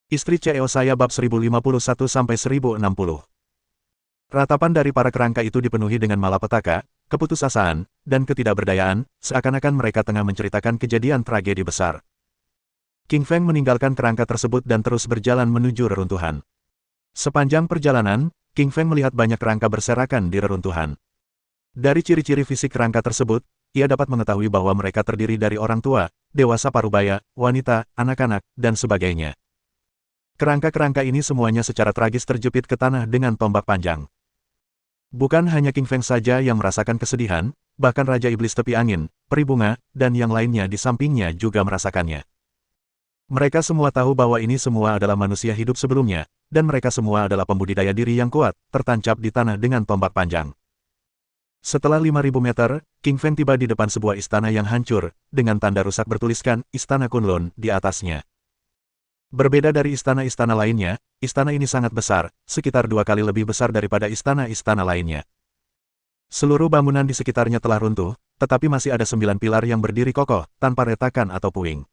Istri CEO saya bab 1051-1060. Ratapan dari para kerangka itu dipenuhi dengan malapetaka, keputusasaan, dan ketidakberdayaan, seakan-akan mereka tengah menceritakan kejadian tragedi besar. King Feng meninggalkan kerangka tersebut dan terus berjalan menuju reruntuhan. Sepanjang perjalanan, King Feng melihat banyak kerangka berserakan di reruntuhan. Dari ciri-ciri fisik kerangka tersebut, ia dapat mengetahui bahwa mereka terdiri dari orang tua, dewasa parubaya, wanita, anak-anak, dan sebagainya. Kerangka-kerangka ini semuanya secara tragis terjepit ke tanah dengan tombak panjang. Bukan hanya King Feng saja yang merasakan kesedihan, bahkan Raja Iblis Tepi Angin, Peri Bunga, dan yang lainnya di sampingnya juga merasakannya. Mereka semua tahu bahwa ini semua adalah manusia hidup sebelumnya, dan mereka semua adalah pembudidaya diri yang kuat, tertancap di tanah dengan tombak panjang. Setelah 5.000 meter, King Feng tiba di depan sebuah istana yang hancur, dengan tanda rusak bertuliskan, Istana Kunlun, di atasnya. Berbeda dari istana-istana lainnya, istana ini sangat besar, sekitar 2 kali lebih besar daripada istana-istana lainnya. Seluruh bangunan di sekitarnya telah runtuh, tetapi masih ada 9 pilar yang berdiri kokoh, tanpa retakan atau puing.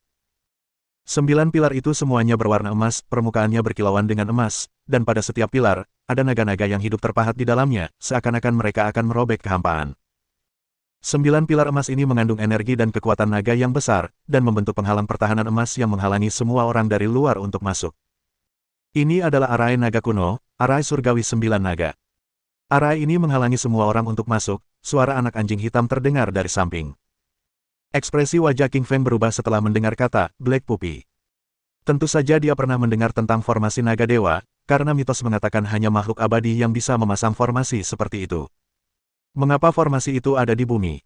9 pilar itu semuanya berwarna emas, permukaannya berkilauan dengan emas, dan pada setiap pilar, ada naga-naga yang hidup terpahat di dalamnya, seakan-akan mereka akan merobek kehampaan. 9 pilar emas ini mengandung energi dan kekuatan naga yang besar, dan membentuk penghalang pertahanan emas yang menghalangi semua orang dari luar untuk masuk. Ini adalah arai naga kuno, arai surgawi 9 naga. Arai ini menghalangi semua orang untuk masuk, suara anak anjing hitam terdengar dari samping. Ekspresi wajah King Feng berubah setelah mendengar kata, Black Puppy. Tentu saja dia pernah mendengar tentang formasi naga dewa, karena mitos mengatakan hanya makhluk abadi yang bisa memasang formasi seperti itu. Mengapa formasi itu ada di bumi?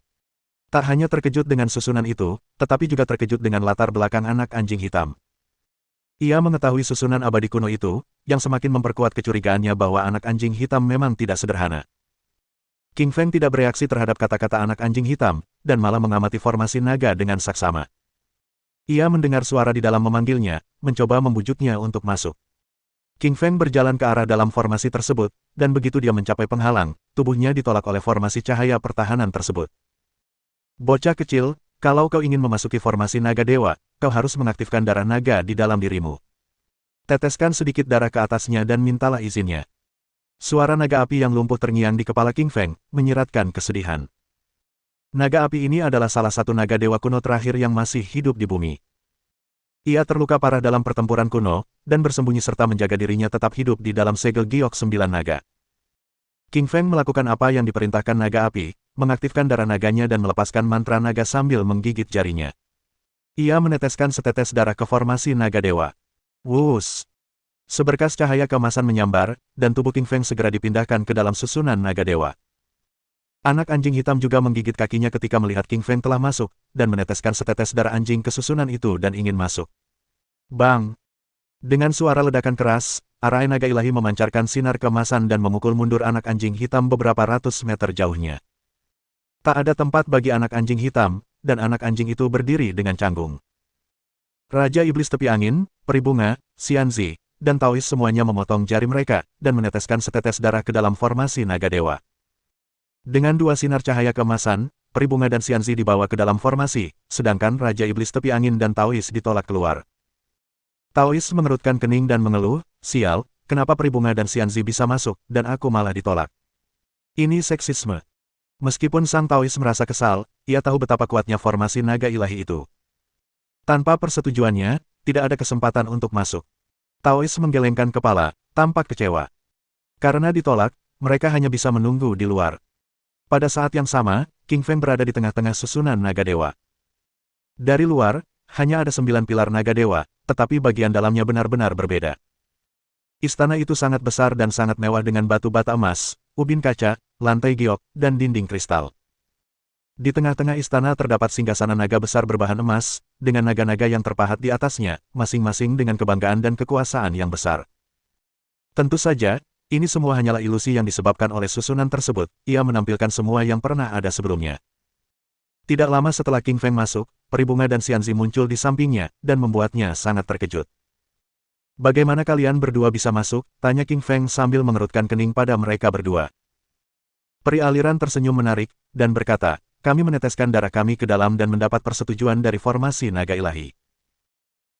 Tak hanya terkejut dengan susunan itu, tetapi juga terkejut dengan latar belakang anak anjing hitam. Ia mengetahui susunan abadi kuno itu, yang semakin memperkuat kecurigaannya bahwa anak anjing hitam memang tidak sederhana. King Feng tidak bereaksi terhadap kata-kata anak anjing hitam, dan malah mengamati formasi naga dengan saksama. Ia mendengar suara di dalam memanggilnya, mencoba membujuknya untuk masuk. King Feng berjalan ke arah dalam formasi tersebut, dan begitu dia mencapai penghalang, tubuhnya ditolak oleh formasi cahaya pertahanan tersebut. Bocah kecil, kalau kau ingin memasuki formasi naga dewa, kau harus mengaktifkan darah naga di dalam dirimu. Teteskan sedikit darah ke atasnya dan mintalah izinnya. Suara naga api yang lumpuh terngiang di kepala King Feng, menyiratkan kesedihan. Naga api ini adalah salah satu naga dewa kuno terakhir yang masih hidup di bumi. Ia terluka parah dalam pertempuran kuno, dan bersembunyi serta menjaga dirinya tetap hidup di dalam segel giok 9 naga. King Feng melakukan apa yang diperintahkan naga api, mengaktifkan darah naganya dan melepaskan mantra naga sambil menggigit jarinya. Ia meneteskan setetes darah ke formasi naga dewa. Wuss! Seberkas cahaya keemasan menyambar, dan tubuh King Feng segera dipindahkan ke dalam susunan naga dewa. Anak anjing hitam juga menggigit kakinya ketika melihat King Feng telah masuk, dan meneteskan setetes darah anjing ke susunan itu dan ingin masuk. Bang! Dengan suara ledakan keras, arai naga ilahi memancarkan sinar keemasan dan memukul mundur anak anjing hitam beberapa ratus meter jauhnya. Tak ada tempat bagi anak anjing hitam, dan anak anjing itu berdiri dengan canggung. Raja Iblis Tepi Angin, Peri Bunga, Xianzi, dan Taois semuanya memotong jari mereka, dan meneteskan setetes darah ke dalam formasi naga dewa. Dengan 2 sinar cahaya keemasan, Peri Bunga dan Xianzi dibawa ke dalam formasi, sedangkan Raja Iblis Tepi Angin dan Taois ditolak keluar. Taois mengerutkan kening dan mengeluh, sial, kenapa Peri Bunga dan Xianzi bisa masuk, dan aku malah ditolak. Ini seksisme. Meskipun sang Taois merasa kesal, ia tahu betapa kuatnya formasi naga ilahi itu. Tanpa persetujuannya, tidak ada kesempatan untuk masuk. Taois menggelengkan kepala, tampak kecewa. Karena ditolak, mereka hanya bisa menunggu di luar. Pada saat yang sama, King Feng berada di tengah-tengah susunan naga dewa. Dari luar, hanya ada 9 pilar naga dewa, tetapi bagian dalamnya benar-benar berbeda. Istana itu sangat besar dan sangat mewah dengan batu bata emas, ubin kaca, lantai giok, dan dinding kristal. Di tengah-tengah istana terdapat singgasana naga besar berbahan emas, dengan naga-naga yang terpahat di atasnya, masing-masing dengan kebanggaan dan kekuasaan yang besar. Tentu saja, ini semua hanyalah ilusi yang disebabkan oleh susunan tersebut, ia menampilkan semua yang pernah ada sebelumnya. Tidak lama setelah King Feng masuk, Peri Bunga dan Xianzi muncul di sampingnya, dan membuatnya sangat terkejut. Bagaimana kalian berdua bisa masuk? Tanya King Feng sambil mengerutkan kening pada mereka berdua. Peri aliran tersenyum menarik, dan berkata, kami meneteskan darah kami ke dalam dan mendapat persetujuan dari formasi naga ilahi.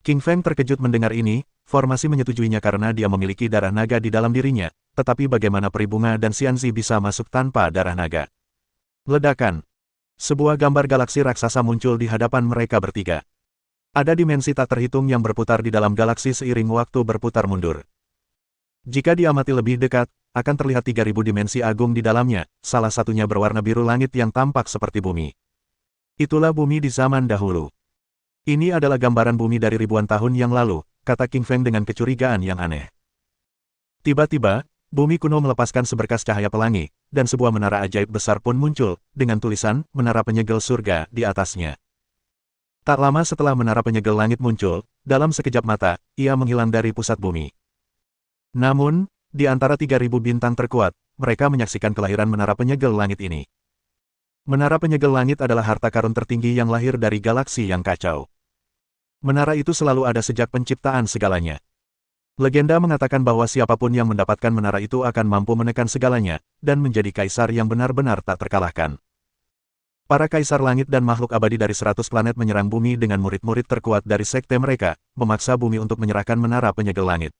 King Feng terkejut mendengar ini, formasi menyetujuinya karena dia memiliki darah naga di dalam dirinya, tetapi bagaimana Peribunga dan Xianzi bisa masuk tanpa darah naga? Ledakan. Sebuah gambar galaksi raksasa muncul di hadapan mereka bertiga. Ada dimensi tak terhitung yang berputar di dalam galaksi seiring waktu berputar mundur. Jika diamati lebih dekat, akan terlihat 3000 dimensi agung di dalamnya, salah satunya berwarna biru langit yang tampak seperti bumi. Itulah bumi di zaman dahulu. Ini adalah gambaran bumi dari ribuan tahun yang lalu, kata King Feng dengan kecurigaan yang aneh. Tiba-tiba, bumi kuno melepaskan seberkas cahaya pelangi, dan sebuah menara ajaib besar pun muncul, dengan tulisan, Menara Penyegel Surga, di atasnya. Tak lama setelah Menara Penyegel Langit muncul, dalam sekejap mata, ia menghilang dari pusat bumi. Namun, di antara 3000 bintang terkuat, mereka menyaksikan kelahiran Menara Penyegel Langit ini. Menara Penyegel Langit adalah harta karun tertinggi yang lahir dari galaksi yang kacau. Menara itu selalu ada sejak penciptaan segalanya. Legenda mengatakan bahwa siapapun yang mendapatkan menara itu akan mampu menekan segalanya, dan menjadi kaisar yang benar-benar tak terkalahkan. Para kaisar langit dan makhluk abadi dari 100 planet menyerang bumi dengan murid-murid terkuat dari sekte mereka, memaksa bumi untuk menyerahkan Menara Penyegel Langit.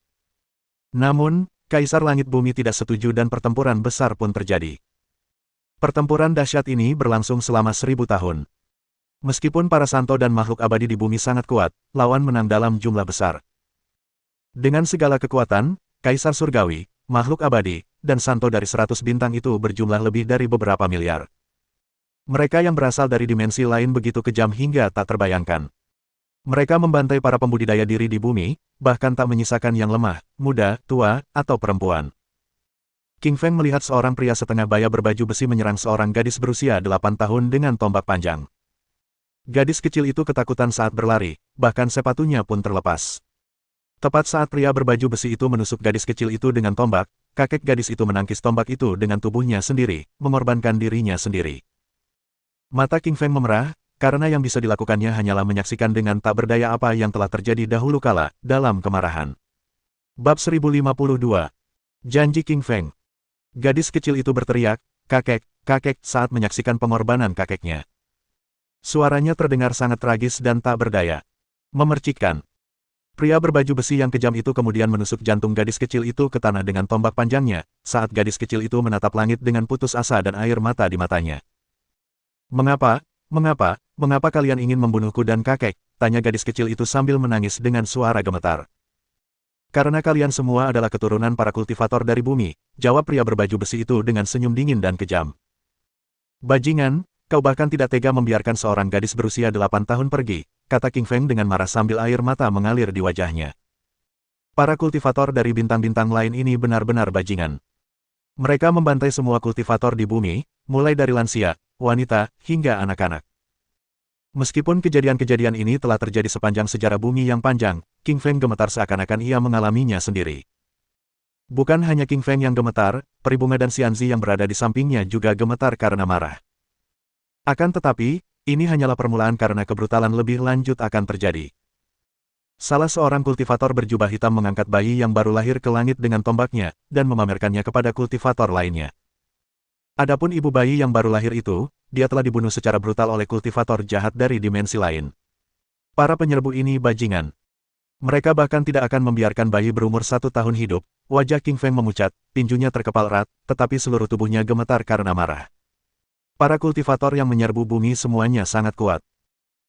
Namun, kaisar langit bumi tidak setuju dan pertempuran besar pun terjadi. Pertempuran dahsyat ini berlangsung selama 1000 tahun. Meskipun para santo dan makhluk abadi di bumi sangat kuat, lawan menang dalam jumlah besar. Dengan segala kekuatan, kaisar surgawi, makhluk abadi, dan santo dari 100 bintang itu berjumlah lebih dari beberapa miliar. Mereka yang berasal dari dimensi lain begitu kejam hingga tak terbayangkan. Mereka membantai para pembudidaya diri di bumi, bahkan tak menyisakan yang lemah, muda, tua, atau perempuan. King Feng melihat seorang pria setengah baya berbaju besi menyerang seorang gadis berusia 8 tahun dengan tombak panjang. Gadis kecil itu ketakutan saat berlari, bahkan sepatunya pun terlepas. Tepat saat pria berbaju besi itu menusuk gadis kecil itu dengan tombak, kakek gadis itu menangkis tombak itu dengan tubuhnya sendiri, mengorbankan dirinya sendiri. Mata King Feng memerah, karena yang bisa dilakukannya hanyalah menyaksikan dengan tak berdaya apa yang telah terjadi dahulu kala, dalam kemarahan. Bab 1052. Janji King Feng. Gadis kecil itu berteriak, "Kakek, kakek," saat menyaksikan pengorbanan kakeknya. Suaranya terdengar sangat tragis dan tak berdaya. Memercikkan. Pria berbaju besi yang kejam itu kemudian menusuk jantung gadis kecil itu ke tanah dengan tombak panjangnya, saat gadis kecil itu menatap langit dengan putus asa dan air mata di matanya. "Mengapa, mengapa kalian ingin membunuhku dan kakek?" tanya gadis kecil itu sambil menangis dengan suara gemetar. "Karena kalian semua adalah keturunan para kultivator dari bumi," jawab pria berbaju besi itu dengan senyum dingin dan kejam. "Bajingan, kau bahkan tidak tega membiarkan seorang gadis berusia 8 tahun pergi," kata King Feng dengan marah sambil air mata mengalir di wajahnya. Para kultivator dari bintang-bintang lain ini benar-benar bajingan. Mereka membantai semua kultivator di bumi, mulai dari lansia, wanita, hingga anak-anak. Meskipun kejadian-kejadian ini telah terjadi sepanjang sejarah bumi yang panjang, King Feng gemetar seakan-akan ia mengalaminya sendiri. Bukan hanya King Feng yang gemetar, Peribunga dan Xianzi yang berada di sampingnya juga gemetar karena marah. Akan tetapi, ini hanyalah permulaan karena kebrutalan lebih lanjut akan terjadi. Salah seorang kultivator berjubah hitam mengangkat bayi yang baru lahir ke langit dengan tombaknya, dan memamerkannya kepada kultivator lainnya. Adapun ibu bayi yang baru lahir itu, dia telah dibunuh secara brutal oleh kultivator jahat dari dimensi lain. Para penyerbu ini bajingan. Mereka bahkan tidak akan membiarkan bayi berumur 1 tahun hidup. Wajah King Feng memucat, tinjunya terkepal erat, tetapi seluruh tubuhnya gemetar karena marah. Para kultivator yang menyerbu bumi semuanya sangat kuat.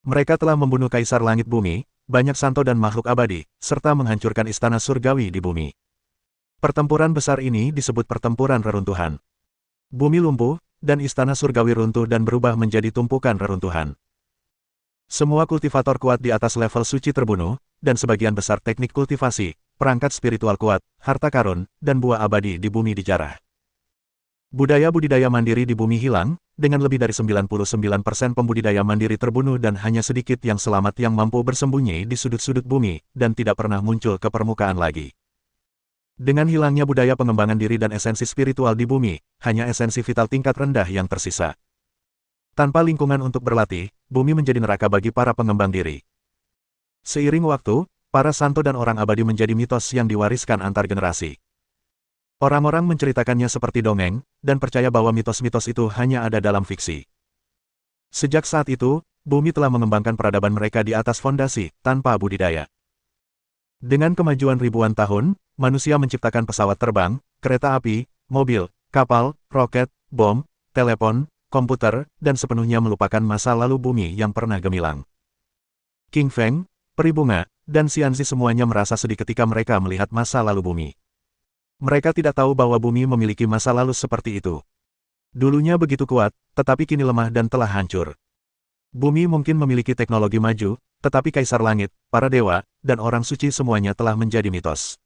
Mereka telah membunuh Kaisar Langit Bumi, banyak santo dan makhluk abadi, serta menghancurkan istana surgawi di bumi. Pertempuran besar ini disebut pertempuran reruntuhan. Bumi lumpuh, dan istana surgawi runtuh dan berubah menjadi tumpukan reruntuhan. Semua kultivator kuat di atas level suci terbunuh, dan sebagian besar teknik kultivasi, perangkat spiritual kuat, harta karun, dan buah abadi di bumi dijarah. Budaya budidaya mandiri di bumi hilang, dengan lebih dari 99% pembudidaya mandiri terbunuh dan hanya sedikit yang selamat yang mampu bersembunyi di sudut-sudut bumi, dan tidak pernah muncul ke permukaan lagi. Dengan hilangnya budaya pengembangan diri dan esensi spiritual di bumi, hanya esensi vital tingkat rendah yang tersisa. Tanpa lingkungan untuk berlatih, bumi menjadi neraka bagi para pengembang diri. Seiring waktu, para santo dan orang abadi menjadi mitos yang diwariskan antar generasi. Orang-orang menceritakannya seperti dongeng, dan percaya bahwa mitos-mitos itu hanya ada dalam fiksi. Sejak saat itu, bumi telah mengembangkan peradaban mereka di atas fondasi, tanpa budidaya. Dengan kemajuan ribuan tahun, manusia menciptakan pesawat terbang, kereta api, mobil, kapal, roket, bom, telepon, komputer, dan sepenuhnya melupakan masa lalu bumi yang pernah gemilang. King Feng, Peri Bunga, dan Xianzi semuanya merasa sedih ketika mereka melihat masa lalu bumi. Mereka tidak tahu bahwa bumi memiliki masa lalu seperti itu. Dulunya begitu kuat, tetapi kini lemah dan telah hancur. Bumi mungkin memiliki teknologi maju, tetapi Kaisar Langit, para dewa, dan orang suci semuanya telah menjadi mitos.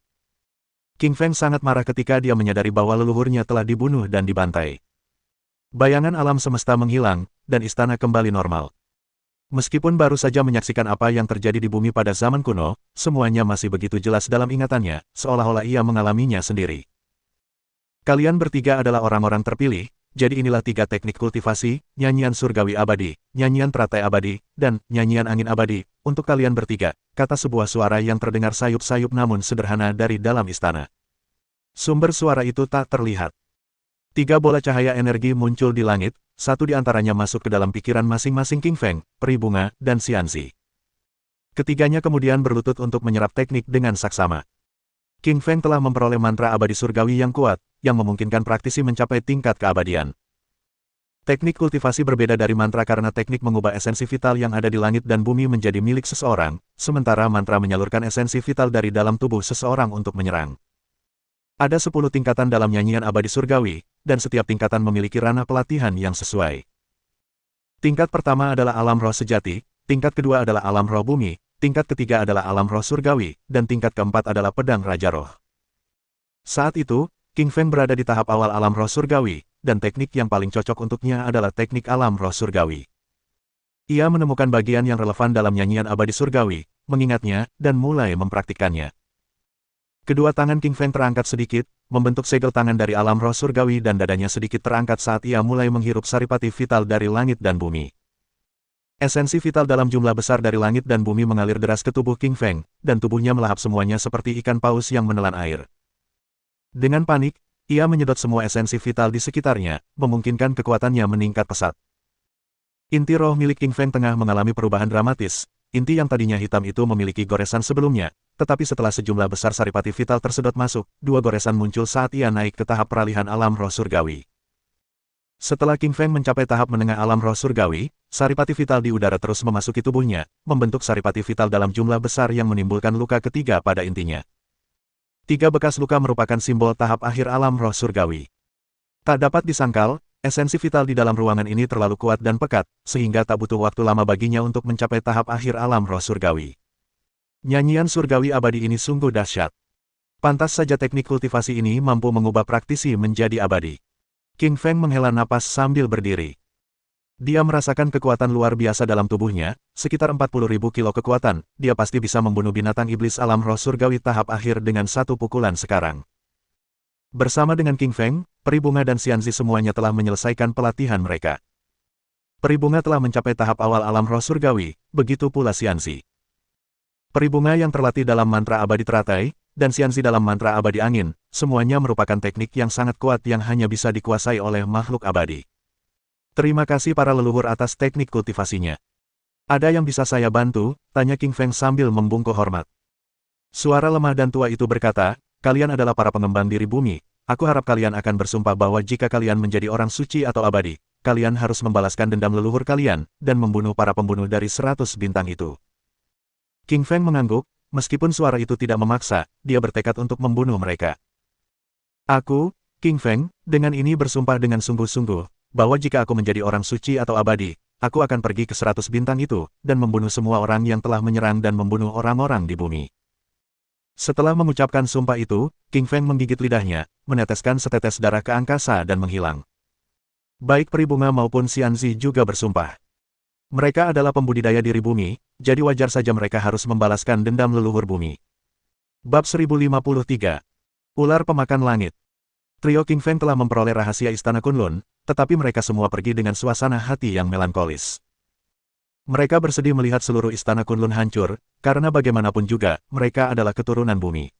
King Feng sangat marah ketika dia menyadari bahwa leluhurnya telah dibunuh dan dibantai. Bayangan alam semesta menghilang, dan istana kembali normal. Meskipun baru saja menyaksikan apa yang terjadi di bumi pada zaman kuno, semuanya masih begitu jelas dalam ingatannya, seolah-olah ia mengalaminya sendiri. Kalian bertiga adalah orang-orang terpilih, jadi inilah 3 teknik kultivasi, nyanyian surgawi abadi, nyanyian teratai abadi, dan nyanyian angin abadi, untuk kalian bertiga, kata sebuah suara yang terdengar sayup-sayup namun sederhana dari dalam istana. Sumber suara itu tak terlihat. 3 bola cahaya energi muncul di langit, satu di antaranya masuk ke dalam pikiran masing-masing King Feng, Peri Bunga, dan Xianzi. Ketiganya kemudian berlutut untuk menyerap teknik dengan saksama. King Feng telah memperoleh mantra abadi surgawi yang kuat, yang memungkinkan praktisi mencapai tingkat keabadian. Teknik kultivasi berbeda dari mantra karena teknik mengubah esensi vital yang ada di langit dan bumi menjadi milik seseorang, sementara mantra menyalurkan esensi vital dari dalam tubuh seseorang untuk menyerang. Ada 10 tingkatan dalam nyanyian abadi surgawi, dan setiap tingkatan memiliki ranah pelatihan yang sesuai. Tingkat pertama adalah alam roh sejati, tingkat kedua adalah alam roh bumi, tingkat ketiga adalah alam roh surgawi, dan tingkat keempat adalah pedang Raja Roh. Saat itu, King Feng berada di tahap awal alam roh surgawi, dan teknik yang paling cocok untuknya adalah teknik alam roh surgawi. Ia menemukan bagian yang relevan dalam nyanyian abadi surgawi, mengingatnya, dan mulai mempraktikkannya. Kedua tangan King Feng terangkat sedikit, membentuk segel tangan dari alam roh surgawi dan dadanya sedikit terangkat saat ia mulai menghirup saripati vital dari langit dan bumi. Esensi vital dalam jumlah besar dari langit dan bumi mengalir deras ke tubuh King Feng, dan tubuhnya melahap semuanya seperti ikan paus yang menelan air. Dengan panik, ia menyedot semua esensi vital di sekitarnya, memungkinkan kekuatannya meningkat pesat. Inti roh milik King Feng tengah mengalami perubahan dramatis. Inti yang tadinya hitam itu memiliki goresan sebelumnya, tetapi setelah sejumlah besar saripati vital tersedot masuk, 2 goresan muncul saat ia naik ke tahap peralihan alam roh surgawi. Setelah King Feng mencapai tahap menengah alam roh surgawi, saripati vital di udara terus memasuki tubuhnya, membentuk saripati vital dalam jumlah besar yang menimbulkan luka ketiga pada intinya. 3 bekas luka merupakan simbol tahap akhir alam roh surgawi. Tak dapat disangkal, esensi vital di dalam ruangan ini terlalu kuat dan pekat, sehingga tak butuh waktu lama baginya untuk mencapai tahap akhir alam roh surgawi. Nyanyian surgawi abadi ini sungguh dahsyat. Pantas saja teknik kultivasi ini mampu mengubah praktisi menjadi abadi. King Feng menghela napas sambil berdiri. Dia merasakan kekuatan luar biasa dalam tubuhnya, sekitar 40.000 kilo kekuatan, dia pasti bisa membunuh binatang iblis alam roh surgawi tahap akhir dengan satu pukulan sekarang. Bersama dengan King Feng, Peri Bunga dan Xianzi semuanya telah menyelesaikan pelatihan mereka. Peri Bunga telah mencapai tahap awal alam roh surgawi, begitu pula Xianzi. Peri Bunga yang terlatih dalam mantra abadi teratai, dan Xianzi dalam mantra abadi angin, semuanya merupakan teknik yang sangat kuat yang hanya bisa dikuasai oleh makhluk abadi. Terima kasih para leluhur atas teknik kultivasinya. Ada yang bisa saya bantu? Tanya King Feng sambil membungkuk hormat. Suara lemah dan tua itu berkata, kalian adalah para pengembang diri bumi, aku harap kalian akan bersumpah bahwa jika kalian menjadi orang suci atau abadi, kalian harus membalaskan dendam leluhur kalian, dan membunuh para pembunuh dari 100 bintang itu. King Feng mengangguk, meskipun suara itu tidak memaksa, dia bertekad untuk membunuh mereka. Aku, King Feng, dengan ini bersumpah dengan sungguh-sungguh, bahwa jika aku menjadi orang suci atau abadi, aku akan pergi ke 100 bintang itu, dan membunuh semua orang yang telah menyerang dan membunuh orang-orang di bumi. Setelah mengucapkan sumpah itu, King Feng menggigit lidahnya, meneteskan setetes darah ke angkasa dan menghilang. Baik Peri Bunga maupun Xianzi juga bersumpah. Mereka adalah pembudidaya diri bumi, jadi wajar saja mereka harus membalaskan dendam leluhur bumi. Bab 1053. Ular Pemakan Langit. Trio King Feng telah memperoleh rahasia Istana Kunlun, tetapi mereka semua pergi dengan suasana hati yang melankolis. Mereka bersedih melihat seluruh Istana Kunlun hancur, karena bagaimanapun juga, mereka adalah keturunan bumi.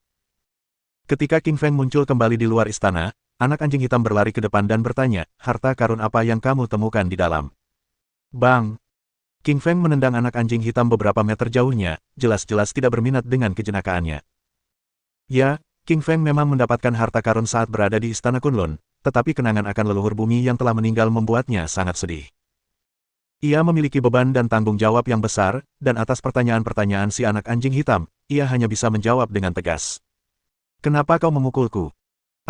Ketika King Feng muncul kembali di luar istana, anak anjing hitam berlari ke depan dan bertanya, harta karun apa yang kamu temukan di dalam? Bang! King Feng menendang anak anjing hitam beberapa meter jauhnya, jelas-jelas tidak berminat dengan kejenakaannya. Ya, King Feng memang mendapatkan harta karun saat berada di Istana Kunlun, tetapi kenangan akan leluhur bumi yang telah meninggal membuatnya sangat sedih. Ia memiliki beban dan tanggung jawab yang besar, dan atas pertanyaan-pertanyaan si anak anjing hitam, ia hanya bisa menjawab dengan tegas. "Kenapa kau memukulku?"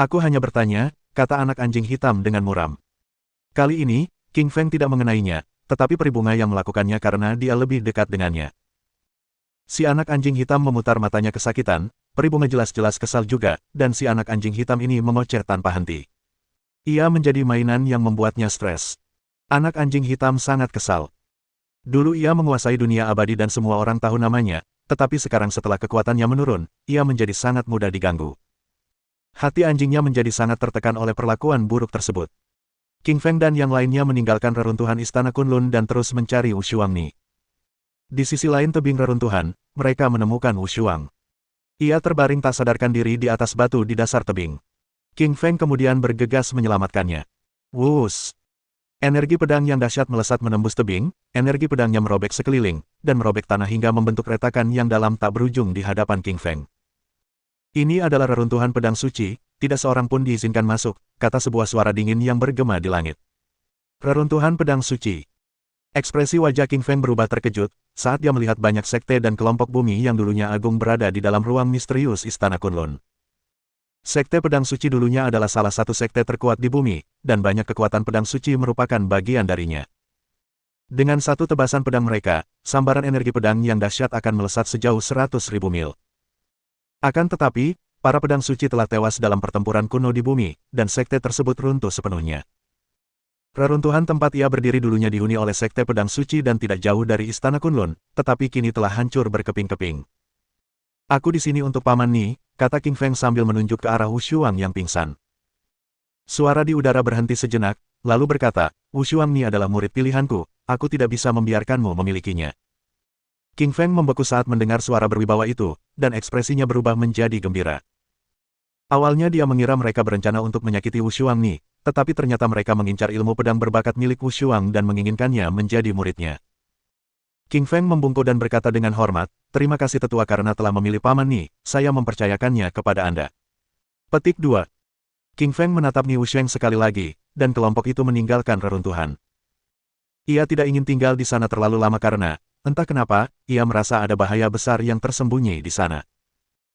"Aku hanya bertanya," kata anak anjing hitam dengan muram. Kali ini, King Feng tidak mengenainya, tetapi Peribunga yang melakukannya karena dia lebih dekat dengannya. Si anak anjing hitam memutar matanya kesakitan, Peribunga jelas-jelas kesal juga, dan si anak anjing hitam ini mengoceh tanpa henti. Ia menjadi mainan yang membuatnya stres. Anak anjing hitam sangat kesal. Dulu ia menguasai dunia abadi dan semua orang tahu namanya, tetapi sekarang setelah kekuatannya menurun, ia menjadi sangat mudah diganggu. Hati anjingnya menjadi sangat tertekan oleh perlakuan buruk tersebut. King Feng dan yang lainnya meninggalkan reruntuhan Istana Kunlun dan terus mencari Wu Shuangni. Di sisi lain tebing reruntuhan, mereka menemukan Wu Shuang. Ia terbaring tak sadarkan diri di atas batu di dasar tebing. King Feng kemudian bergegas menyelamatkannya. Wus! Energi pedang yang dahsyat melesat menembus tebing, energi pedangnya merobek sekeliling, dan merobek tanah hingga membentuk retakan yang dalam tak berujung di hadapan King Feng. "Ini adalah reruntuhan pedang suci, tidak seorang pun diizinkan masuk," kata sebuah suara dingin yang bergema di langit. Reruntuhan pedang suci. Ekspresi wajah King Feng berubah terkejut, saat dia melihat banyak sekte dan kelompok bumi yang dulunya agung berada di dalam ruang misterius Istana Kunlun. Sekte pedang suci dulunya adalah salah satu sekte terkuat di bumi, dan banyak kekuatan pedang suci merupakan bagian darinya. Dengan satu tebasan pedang mereka, sambaran energi pedang yang dahsyat akan melesat sejauh 100.000 mil. Akan tetapi, para pedang suci telah tewas dalam pertempuran kuno di bumi, dan sekte tersebut runtuh sepenuhnya. Reruntuhan tempat ia berdiri dulunya dihuni oleh sekte pedang suci dan tidak jauh dari Istana Kunlun, tetapi kini telah hancur berkeping-keping. "Aku di sini untuk Paman Ni," kata King Feng sambil menunjuk ke arah Wu Shuang yang pingsan. Suara di udara berhenti sejenak, lalu berkata, "Wu Shuang Ni adalah murid pilihanku, aku tidak bisa membiarkanmu memilikinya." King Feng membeku saat mendengar suara berwibawa itu, dan ekspresinya berubah menjadi gembira. Awalnya dia mengira mereka berencana untuk menyakiti Wu Shuang Ni, tetapi ternyata mereka mengincar ilmu pedang berbakat milik Wu Shuang dan menginginkannya menjadi muridnya. King Feng membungkuk dan berkata dengan hormat, "Terima kasih tetua karena telah memilih Paman Ni, saya mempercayakannya kepada Anda." Petik 2. King Feng menatap Ni Wusheng sekali lagi, dan kelompok itu meninggalkan reruntuhan. Ia tidak ingin tinggal di sana terlalu lama karena, entah kenapa, ia merasa ada bahaya besar yang tersembunyi di sana.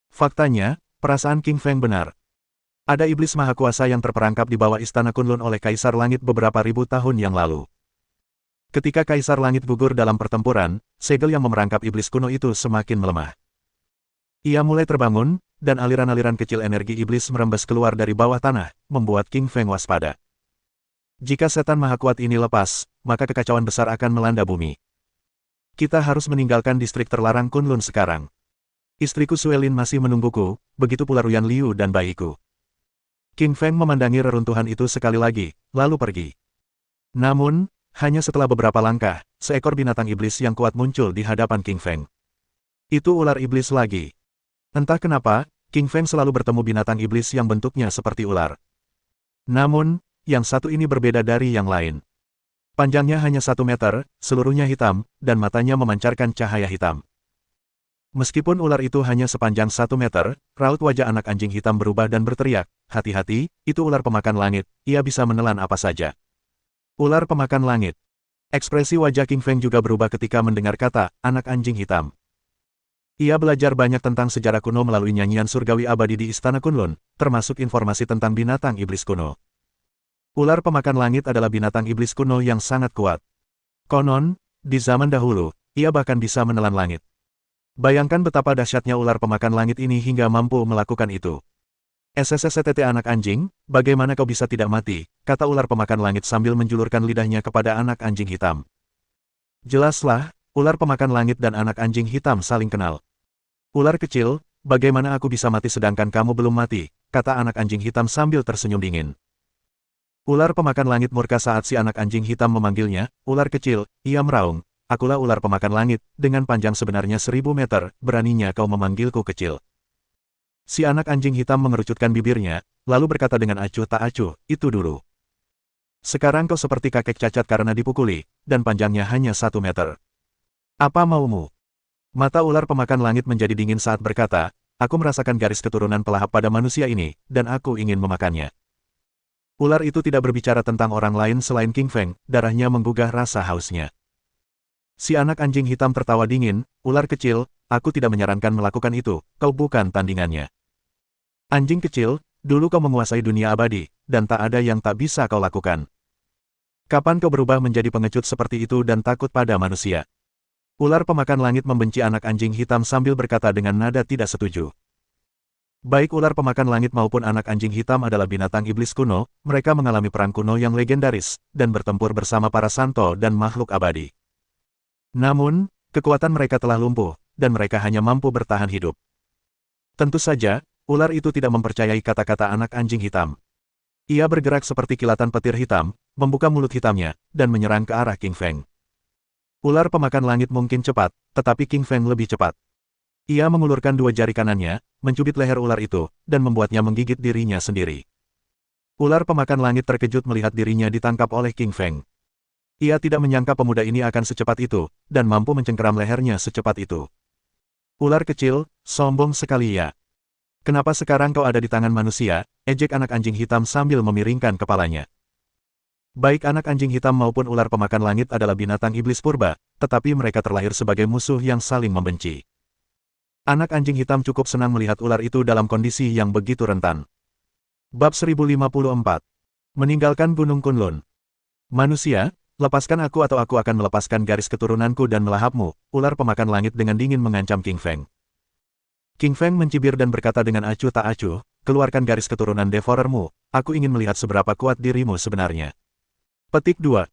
Faktanya, perasaan King Feng benar. Ada iblis maha kuasa yang terperangkap di bawah Istana Kunlun oleh Kaisar Langit beberapa ribu tahun yang lalu. Ketika Kaisar Langit gugur dalam pertempuran, segel yang memerangkap iblis kuno itu semakin melemah. Ia mulai terbangun, dan aliran-aliran kecil energi iblis merembes keluar dari bawah tanah, membuat King Feng waspada. Jika setan maha kuat ini lepas, maka kekacauan besar akan melanda bumi. Kita harus meninggalkan distrik terlarang Kunlun sekarang. Istriku Suelin masih menungguku, begitu pula Ruyan Liu dan bayiku. King Feng memandangi reruntuhan itu sekali lagi, lalu pergi. Namun, hanya setelah beberapa langkah, seekor binatang iblis yang kuat muncul di hadapan King Feng. Itu ular iblis lagi. Entah kenapa, King Feng selalu bertemu binatang iblis yang bentuknya seperti ular. Namun, yang satu ini berbeda dari yang lain. Panjangnya hanya 1 meter, seluruhnya hitam, dan matanya memancarkan cahaya hitam. Meskipun ular itu hanya sepanjang 1 meter, raut wajah anak anjing hitam berubah dan berteriak, "Hati-hati, itu ular pemakan langit, ia bisa menelan apa saja." Ular pemakan langit. Ekspresi wajah King Feng juga berubah ketika mendengar kata, anak anjing hitam. Ia belajar banyak tentang sejarah kuno melalui nyanyian surgawi abadi di Istana Kunlun, termasuk informasi tentang binatang iblis kuno. Ular pemakan langit adalah binatang iblis kuno yang sangat kuat. Konon, di zaman dahulu, ia bahkan bisa menelan langit. Bayangkan betapa dahsyatnya ular pemakan langit ini hingga mampu melakukan itu. "SSSTT anak anjing, bagaimana kau bisa tidak mati?" kata ular pemakan langit sambil menjulurkan lidahnya kepada anak anjing hitam. Jelaslah, ular pemakan langit dan anak anjing hitam saling kenal. "Ular kecil, bagaimana aku bisa mati sedangkan kamu belum mati?" kata anak anjing hitam sambil tersenyum dingin. Ular pemakan langit murka saat si anak anjing hitam memanggilnya, "Ular kecil," ia meraung, "akulah ular pemakan langit, dengan panjang sebenarnya 1000 meter, beraninya kau memanggilku kecil." Si anak anjing hitam mengerucutkan bibirnya, lalu berkata dengan acuh tak acuh, "Itu dulu. Sekarang kau seperti kakek cacat karena dipukuli, dan panjangnya hanya 1 meter. Apa maumu? Mata ular pemakan langit menjadi dingin saat berkata, aku merasakan garis keturunan pelahap pada manusia ini, dan aku ingin memakannya. Ular itu tidak berbicara tentang orang lain selain King Feng, darahnya menggugah rasa hausnya. Si anak anjing hitam tertawa dingin, ular kecil, aku tidak menyarankan melakukan itu, kau bukan tandingannya. Anjing kecil, dulu kau menguasai dunia abadi, dan tak ada yang tak bisa kau lakukan. Kapan kau berubah menjadi pengecut seperti itu dan takut pada manusia? Ular pemakan langit membenci anak anjing hitam sambil berkata dengan nada tidak setuju. Baik ular pemakan langit maupun anak anjing hitam adalah binatang iblis kuno, mereka mengalami perang kuno yang legendaris, dan bertempur bersama para santo dan makhluk abadi. Namun, kekuatan mereka telah lumpuh, dan mereka hanya mampu bertahan hidup. Tentu saja, ular itu tidak mempercayai kata-kata anak anjing hitam. Ia bergerak seperti kilatan petir hitam, membuka mulut hitamnya, dan menyerang ke arah King Feng. Ular pemakan langit mungkin cepat, tetapi King Feng lebih cepat. Ia mengulurkan dua jari kanannya, mencubit leher ular itu, dan membuatnya menggigit dirinya sendiri. Ular pemakan langit terkejut melihat dirinya ditangkap oleh King Feng. Ia tidak menyangka pemuda ini akan secepat itu, dan mampu mencengkeram lehernya secepat itu. Ular kecil, sombong sekali ya. Kenapa sekarang kau ada di tangan manusia, ejek anak anjing hitam sambil memiringkan kepalanya. Baik anak anjing hitam maupun ular pemakan langit adalah binatang iblis purba, tetapi mereka terlahir sebagai musuh yang saling membenci. Anak anjing hitam cukup senang melihat ular itu dalam kondisi yang begitu rentan. Bab 1054. Meninggalkan Gunung Kunlun. Manusia, lepaskan aku atau aku akan melepaskan garis keturunanku dan melahapmu, ular pemakan langit dengan dingin mengancam King Feng. King Feng mencibir dan berkata dengan acuh tak acuh, keluarkan garis keturunan Devourermu, aku ingin melihat seberapa kuat dirimu sebenarnya. Petik 2.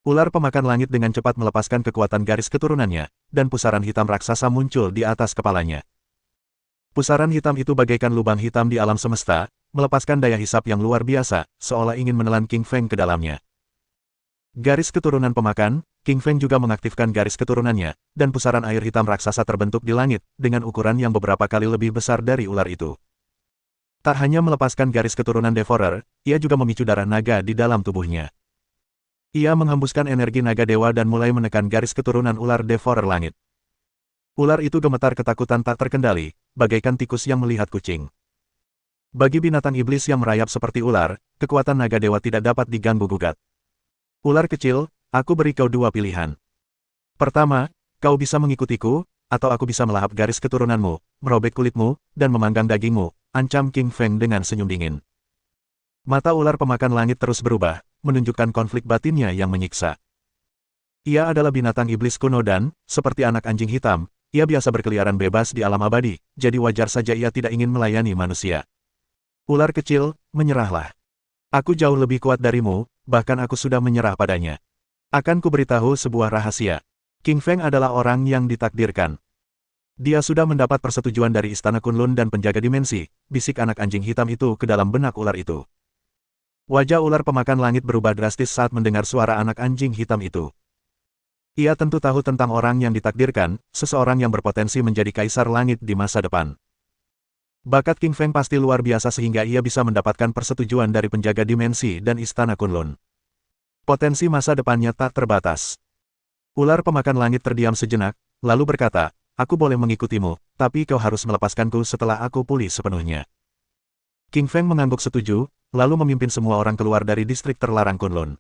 Ular pemakan langit dengan cepat melepaskan kekuatan garis keturunannya, dan pusaran hitam raksasa muncul di atas kepalanya. Pusaran hitam itu bagaikan lubang hitam di alam semesta, melepaskan daya hisap yang luar biasa, seolah ingin menelan King Feng ke dalamnya. Garis keturunan pemakan, King Feng juga mengaktifkan garis keturunannya, dan pusaran air hitam raksasa terbentuk di langit, dengan ukuran yang beberapa kali lebih besar dari ular itu. Tak hanya melepaskan garis keturunan Devourer, ia juga memicu darah naga di dalam tubuhnya. Ia menghembuskan energi naga dewa dan mulai menekan garis keturunan ular Devourer langit. Ular itu gemetar ketakutan tak terkendali, bagaikan tikus yang melihat kucing. Bagi binatang iblis yang merayap seperti ular, kekuatan naga dewa tidak dapat diganggu-gugat. Ular kecil, aku beri kau dua pilihan. Pertama, kau bisa mengikutiku, atau aku bisa melahap garis keturunanmu, merobek kulitmu, dan memanggang dagingmu, ancam King Feng dengan senyum dingin. Mata ular pemakan langit terus berubah, menunjukkan konflik batinnya yang menyiksa. Ia adalah binatang iblis kuno dan, seperti anak anjing hitam, ia biasa berkeliaran bebas di alam abadi, jadi wajar saja ia tidak ingin melayani manusia. Ular kecil, menyerahlah. Aku jauh lebih kuat darimu, bahkan aku sudah menyerah padanya. Akan kuberitahu sebuah rahasia. King Feng adalah orang yang ditakdirkan. Dia sudah mendapat persetujuan dari Istana Kunlun dan penjaga dimensi, bisik anak anjing hitam itu ke dalam benak ular itu. Wajah ular pemakan langit berubah drastis saat mendengar suara anak anjing hitam itu. Ia tentu tahu tentang orang yang ditakdirkan, seseorang yang berpotensi menjadi kaisar langit di masa depan. Bakat King Feng pasti luar biasa sehingga ia bisa mendapatkan persetujuan dari penjaga dimensi dan Istana Kunlun. Potensi masa depannya tak terbatas. Ular pemakan langit terdiam sejenak, lalu berkata, aku boleh mengikutimu, tapi kau harus melepaskanku setelah aku pulih sepenuhnya. King Feng mengangguk setuju, lalu memimpin semua orang keluar dari distrik terlarang Kunlun.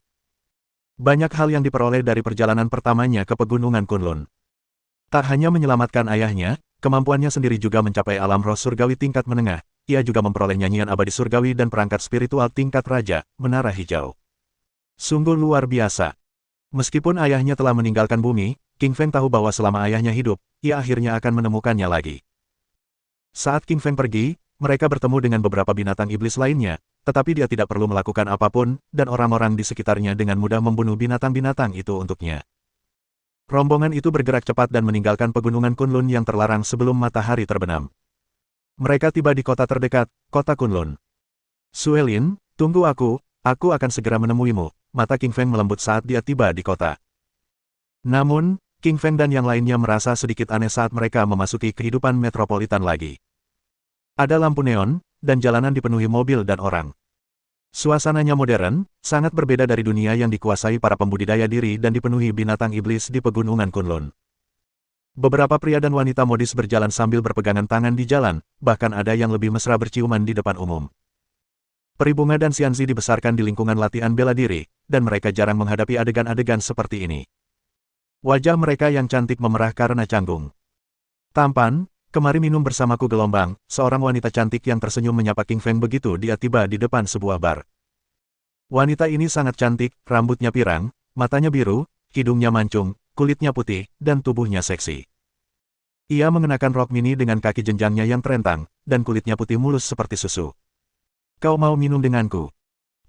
Banyak hal yang diperoleh dari perjalanan pertamanya ke pegunungan Kunlun. Tak hanya menyelamatkan ayahnya, kemampuannya sendiri juga mencapai alam roh surgawi tingkat menengah, ia juga memperoleh nyanyian abadi surgawi dan perangkat spiritual tingkat raja, menara hijau. Sungguh luar biasa. Meskipun ayahnya telah meninggalkan bumi, King Feng tahu bahwa selama ayahnya hidup, ia akhirnya akan menemukannya lagi. Saat King Feng pergi, mereka bertemu dengan beberapa binatang iblis lainnya, tetapi dia tidak perlu melakukan apapun, dan orang-orang di sekitarnya dengan mudah membunuh binatang-binatang itu untuknya. Rombongan itu bergerak cepat dan meninggalkan pegunungan Kunlun yang terlarang sebelum matahari terbenam. Mereka tiba di kota terdekat, kota Kunlun. Suelin, tunggu aku akan segera menemuimu, mata King Feng melembut saat dia tiba di kota. Namun, King Feng dan yang lainnya merasa sedikit aneh saat mereka memasuki kehidupan metropolitan lagi. Ada lampu neon, dan jalanan dipenuhi mobil dan orang. Suasananya modern, sangat berbeda dari dunia yang dikuasai para pembudidaya diri dan dipenuhi binatang iblis di pegunungan Kunlun. Beberapa pria dan wanita modis berjalan sambil berpegangan tangan di jalan, bahkan ada yang lebih mesra berciuman di depan umum. Peri Bunga dan Xianzi dibesarkan di lingkungan latihan bela diri, dan mereka jarang menghadapi adegan-adegan seperti ini. Wajah mereka yang cantik memerah karena canggung. Tampan, kemari minum bersamaku gelombang, seorang wanita cantik yang tersenyum menyapa King Feng begitu dia tiba di depan sebuah bar. Wanita ini sangat cantik, rambutnya pirang, matanya biru, hidungnya mancung, kulitnya putih, dan tubuhnya seksi. Ia mengenakan rok mini dengan kaki jenjangnya yang terentang, dan kulitnya putih mulus seperti susu. Kau mau minum denganku?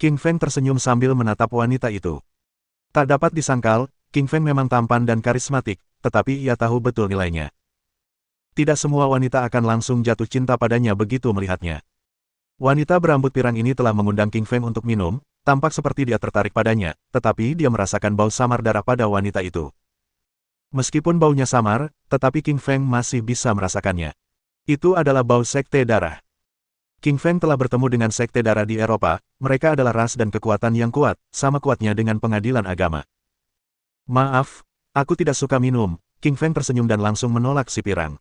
King Feng tersenyum sambil menatap wanita itu. Tak dapat disangkal, King Feng memang tampan dan karismatik, tetapi ia tahu betul nilainya. Tidak semua wanita akan langsung jatuh cinta padanya begitu melihatnya. Wanita berambut pirang ini telah mengundang King Feng untuk minum, tampak seperti dia tertarik padanya, tetapi dia merasakan bau samar darah pada wanita itu. Meskipun baunya samar, tetapi King Feng masih bisa merasakannya. Itu adalah bau sekte darah. King Feng telah bertemu dengan sekte darah di Eropa, mereka adalah ras dan kekuatan yang kuat, sama kuatnya dengan pengadilan agama. Maaf, aku tidak suka minum, King Feng tersenyum dan langsung menolak si pirang.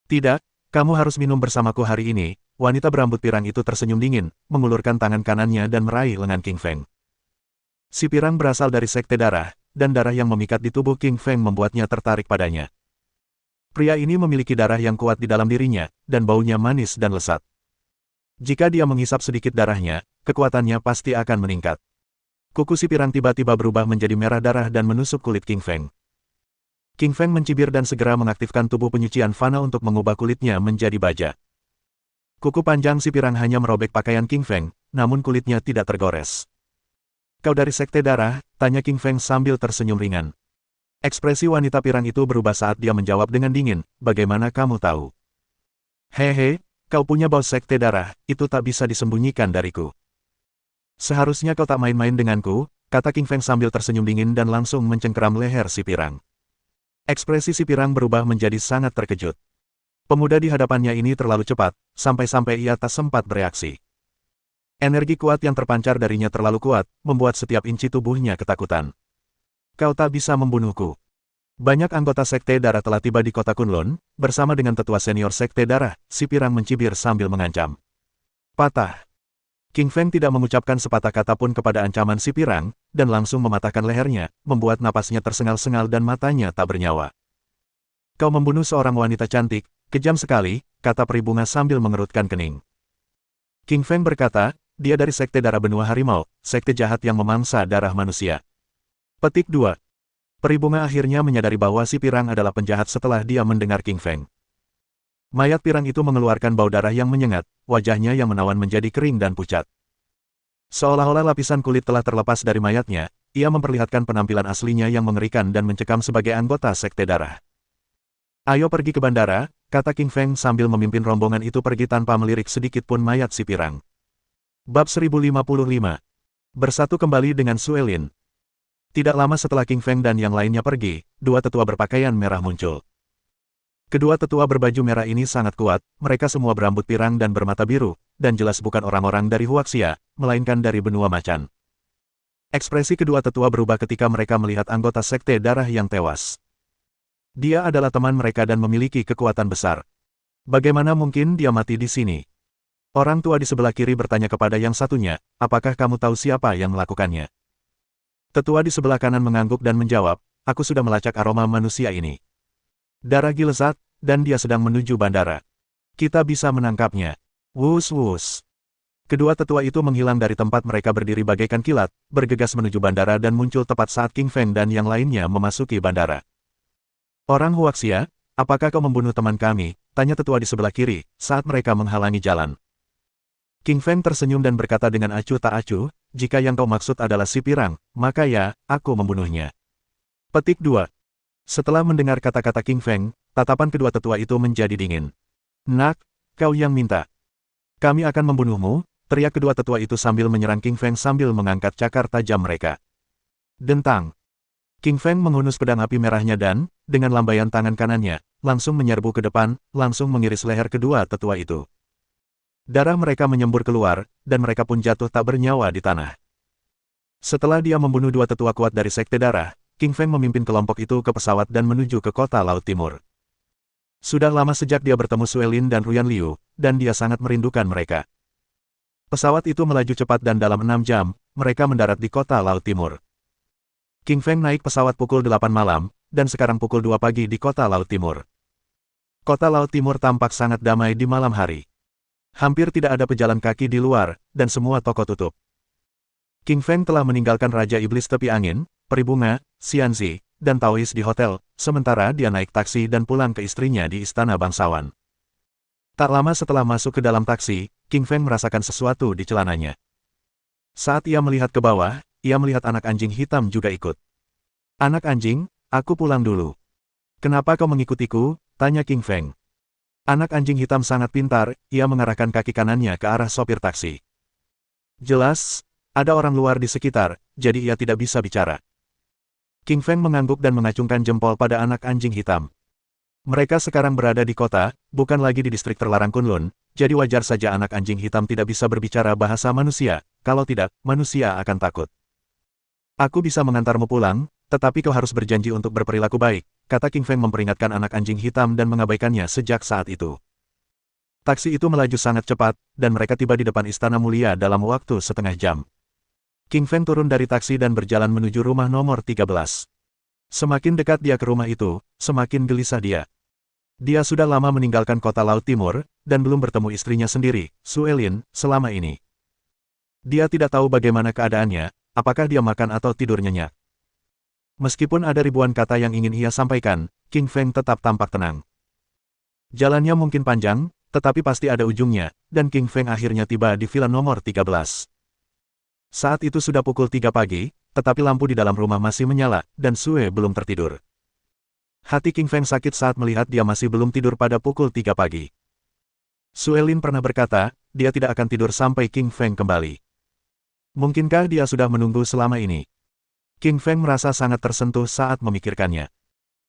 Tidak, kamu harus minum bersamaku hari ini, wanita berambut pirang itu tersenyum dingin, mengulurkan tangan kanannya dan meraih lengan King Feng. Si pirang berasal dari sekte darah, dan darah yang memikat di tubuh King Feng membuatnya tertarik padanya. Pria ini memiliki darah yang kuat di dalam dirinya, dan baunya manis dan lesat. Jika dia menghisap sedikit darahnya, kekuatannya pasti akan meningkat. Kuku si pirang tiba-tiba berubah menjadi merah darah dan menusuk kulit King Feng. King Feng mencibir dan segera mengaktifkan tubuh penyucian fana untuk mengubah kulitnya menjadi baja. Kuku panjang si pirang hanya merobek pakaian King Feng, namun kulitnya tidak tergores. Kau dari sekte darah? Tanya King Feng sambil tersenyum ringan. Ekspresi wanita pirang itu berubah saat dia menjawab dengan dingin, bagaimana kamu tahu? Hehe, kau punya bau sekte darah, itu tak bisa disembunyikan dariku. Seharusnya kau tak main-main denganku, kata King Feng sambil tersenyum dingin dan langsung mencengkeram leher si pirang. Ekspresi si pirang berubah menjadi sangat terkejut. Pemuda di hadapannya ini terlalu cepat, sampai-sampai ia tak sempat bereaksi. Energi kuat yang terpancar darinya terlalu kuat, membuat setiap inci tubuhnya ketakutan. Kau tak bisa membunuhku. Banyak anggota sekte darah telah tiba di kota Kunlun, bersama dengan tetua senior sekte darah, si pirang mencibir sambil mengancam. Patah. King Feng tidak mengucapkan sepatah kata pun kepada ancaman si pirang, dan langsung mematahkan lehernya, membuat napasnya tersengal-sengal dan matanya tak bernyawa. Kau membunuh seorang wanita cantik, kejam sekali, kata Peri Bunga sambil mengerutkan kening. King Feng berkata, dia dari sekte darah benua harimau, sekte jahat yang memangsa darah manusia. Petik 2. Peri Bunga akhirnya menyadari bahwa si pirang adalah penjahat setelah dia mendengar King Feng. Mayat pirang itu mengeluarkan bau darah yang menyengat, wajahnya yang menawan menjadi kering dan pucat. Seolah-olah lapisan kulit telah terlepas dari mayatnya, ia memperlihatkan penampilan aslinya yang mengerikan dan mencekam sebagai anggota sekte darah. Ayo pergi ke bandara, kata King Feng sambil memimpin rombongan itu pergi tanpa melirik sedikit pun mayat si pirang. Bab 1055. Bersatu kembali dengan Suelin. Tidak lama setelah King Feng dan yang lainnya pergi, dua tetua berpakaian merah muncul. Kedua tetua berbaju merah ini sangat kuat, mereka semua berambut pirang dan bermata biru, dan jelas bukan orang-orang dari Huaxia, melainkan dari benua macan. Ekspresi kedua tetua berubah ketika mereka melihat anggota sekte darah yang tewas. Dia adalah teman mereka dan memiliki kekuatan besar. Bagaimana mungkin dia mati di sini? Orang tua di sebelah kiri bertanya kepada yang satunya, apakah kamu tahu siapa yang melakukannya? Tetua di sebelah kanan mengangguk dan menjawab, aku sudah melacak aroma manusia ini. Darah gilesat, dan dia sedang menuju bandara. Kita bisa menangkapnya. Wus-wus. Kedua tetua itu menghilang dari tempat mereka berdiri bagaikan kilat, bergegas menuju bandara dan muncul tepat saat King Feng dan yang lainnya memasuki bandara. Orang Huaxia, apakah kau membunuh teman kami? Tanya tetua di sebelah kiri, saat mereka menghalangi jalan. King Feng tersenyum dan berkata dengan acuh tak acuh, jika yang kau maksud adalah si pirang, maka ya, aku membunuhnya. Petik 2. Setelah mendengar kata-kata King Feng, tatapan kedua tetua itu menjadi dingin. Nak, kau yang minta. Kami akan membunuhmu, teriak kedua tetua itu sambil menyerang King Feng sambil mengangkat cakar tajam mereka. Dentang. King Feng menghunus pedang api merahnya dan, dengan lambaian tangan kanannya, langsung menyerbu ke depan, langsung mengiris leher kedua tetua itu. Darah mereka menyembur keluar, dan mereka pun jatuh tak bernyawa di tanah. Setelah dia membunuh dua tetua kuat dari sekte darah, King Feng memimpin kelompok itu ke pesawat dan menuju ke kota Laut Timur. Sudah lama sejak dia bertemu Sue Lin dan Ruyan Liu, dan dia sangat merindukan mereka. Pesawat itu melaju cepat dan dalam 6 jam, mereka mendarat di kota Laut Timur. King Feng naik pesawat pukul 8 malam, dan sekarang pukul 2 pagi di kota Laut Timur. Kota Laut Timur tampak sangat damai di malam hari. Hampir tidak ada pejalan kaki di luar, dan semua toko tutup. King Feng telah meninggalkan Raja Iblis Tepi Angin, Peri Bunga, Xianzi, dan Taois di hotel, sementara dia naik taksi dan pulang ke istrinya di Istana Bangsawan. Tak lama setelah masuk ke dalam taksi, King Feng merasakan sesuatu di celananya. Saat ia melihat ke bawah, ia melihat anak anjing hitam juga ikut. "Anak anjing, aku pulang dulu." "Kenapa kau mengikutiku?" tanya King Feng. Anak anjing hitam sangat pintar, ia mengarahkan kaki kanannya ke arah sopir taksi. Jelas, ada orang luar di sekitar, jadi ia tidak bisa bicara. King Feng mengangguk dan mengacungkan jempol pada anak anjing hitam. Mereka sekarang berada di kota, bukan lagi di distrik terlarang Kunlun, jadi wajar saja anak anjing hitam tidak bisa berbicara bahasa manusia, kalau tidak, manusia akan takut. "Aku bisa mengantarmu pulang, tetapi kau harus berjanji untuk berperilaku baik," kata King Feng memperingatkan anak anjing hitam dan mengabaikannya sejak saat itu. Taksi itu melaju sangat cepat, dan mereka tiba di depan Istana Mulia dalam waktu setengah jam. King Feng turun dari taksi dan berjalan menuju rumah nomor 13. Semakin dekat dia ke rumah itu, semakin gelisah dia. Dia sudah lama meninggalkan kota Laut Timur, dan belum bertemu istrinya sendiri, Sue Lin, selama ini. Dia tidak tahu bagaimana keadaannya, apakah dia makan atau tidur nyenyak. Meskipun ada ribuan kata yang ingin ia sampaikan, King Feng tetap tampak tenang. Jalannya mungkin panjang, tetapi pasti ada ujungnya, dan King Feng akhirnya tiba di villa nomor 13. Saat itu sudah pukul 3 pagi, tetapi lampu di dalam rumah masih menyala, dan Sue belum tertidur. Hati King Feng sakit saat melihat dia masih belum tidur pada pukul 3 pagi. Sue Lin pernah berkata, dia tidak akan tidur sampai King Feng kembali. Mungkinkah dia sudah menunggu selama ini? King Feng merasa sangat tersentuh saat memikirkannya.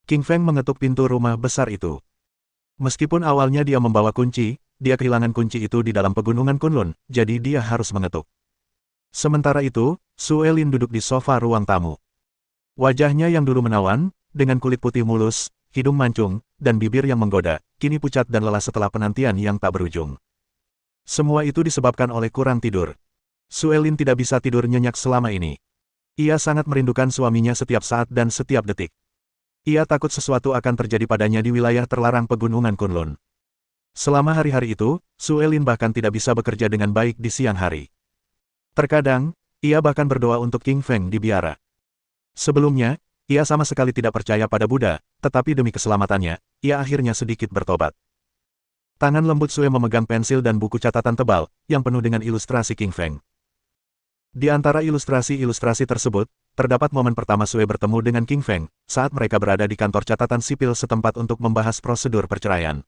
King Feng mengetuk pintu rumah besar itu. Meskipun awalnya dia membawa kunci, dia kehilangan kunci itu di dalam pegunungan Kunlun, jadi dia harus mengetuk. Sementara itu, Sue Lin duduk di sofa ruang tamu. Wajahnya yang dulu menawan, dengan kulit putih mulus, hidung mancung, dan bibir yang menggoda, kini pucat dan lelah setelah penantian yang tak berujung. Semua itu disebabkan oleh kurang tidur. Sue Lin tidak bisa tidur nyenyak selama ini. Ia sangat merindukan suaminya setiap saat dan setiap detik. Ia takut sesuatu akan terjadi padanya di wilayah terlarang pegunungan Kunlun. Selama hari-hari itu, Sue Lin bahkan tidak bisa bekerja dengan baik di siang hari. Terkadang, ia bahkan berdoa untuk King Feng di biara. Sebelumnya, ia sama sekali tidak percaya pada Buddha, tetapi demi keselamatannya, ia akhirnya sedikit bertobat. Tangan lembut Sue memegang pensil dan buku catatan tebal, yang penuh dengan ilustrasi King Feng. Di antara ilustrasi-ilustrasi tersebut, terdapat momen pertama Sue bertemu dengan King Feng, saat mereka berada di kantor catatan sipil setempat untuk membahas prosedur perceraian.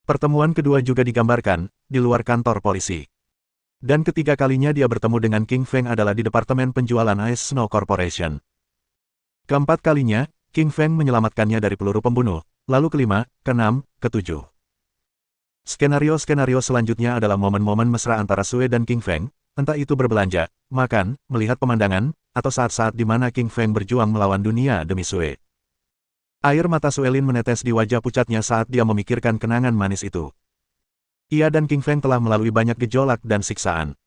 Pertemuan kedua juga digambarkan, di luar kantor polisi. Dan ketiga kalinya dia bertemu dengan King Feng adalah di Departemen Penjualan Ice Snow Corporation. Keempat kalinya, King Feng menyelamatkannya dari peluru pembunuh, lalu kelima, keenam, ketujuh. Skenario-skenario selanjutnya adalah momen-momen mesra antara Sue dan King Feng, entah itu berbelanja, makan, melihat pemandangan, atau saat-saat di mana King Feng berjuang melawan dunia demi Sue. Air mata Sue Lin menetes di wajah pucatnya saat dia memikirkan kenangan manis itu. Ia dan King Feng telah melalui banyak gejolak dan siksaan.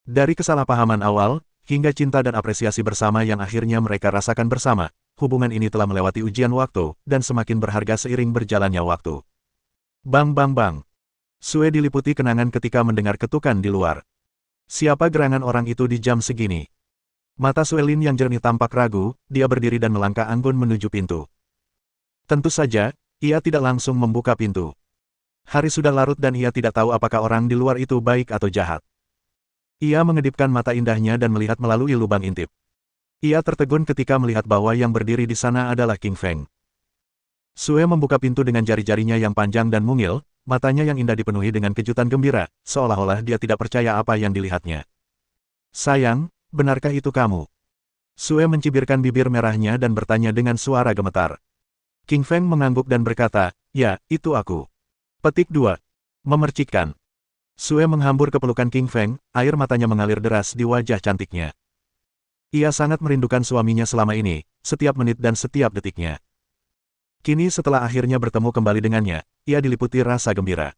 Dari kesalahpahaman awal, hingga cinta dan apresiasi bersama yang akhirnya mereka rasakan bersama, hubungan ini telah melewati ujian waktu, dan semakin berharga seiring berjalannya waktu. Bang bang bang. Sue diliputi kenangan ketika mendengar ketukan di luar. Siapa gerangan orang itu di jam segini? Mata Sue Lin yang jernih tampak ragu, dia berdiri dan melangkah anggun menuju pintu. Tentu saja, ia tidak langsung membuka pintu. Hari sudah larut dan ia tidak tahu apakah orang di luar itu baik atau jahat. Ia mengedipkan mata indahnya dan melihat melalui lubang intip. Ia tertegun ketika melihat bahwa yang berdiri di sana adalah King Feng. Sue membuka pintu dengan jari-jarinya yang panjang dan mungil, matanya yang indah dipenuhi dengan kejutan gembira, seolah-olah dia tidak percaya apa yang dilihatnya. "Sayang, benarkah itu kamu?" Sue mencibirkan bibir merahnya dan bertanya dengan suara gemetar. King Feng mengangguk dan berkata, "Ya, itu aku." Petik 2. Memercikkan. Sue menghambur ke pelukan King Feng, air matanya mengalir deras di wajah cantiknya. Ia sangat merindukan suaminya selama ini, setiap menit dan setiap detiknya. Kini setelah akhirnya bertemu kembali dengannya, ia diliputi rasa gembira.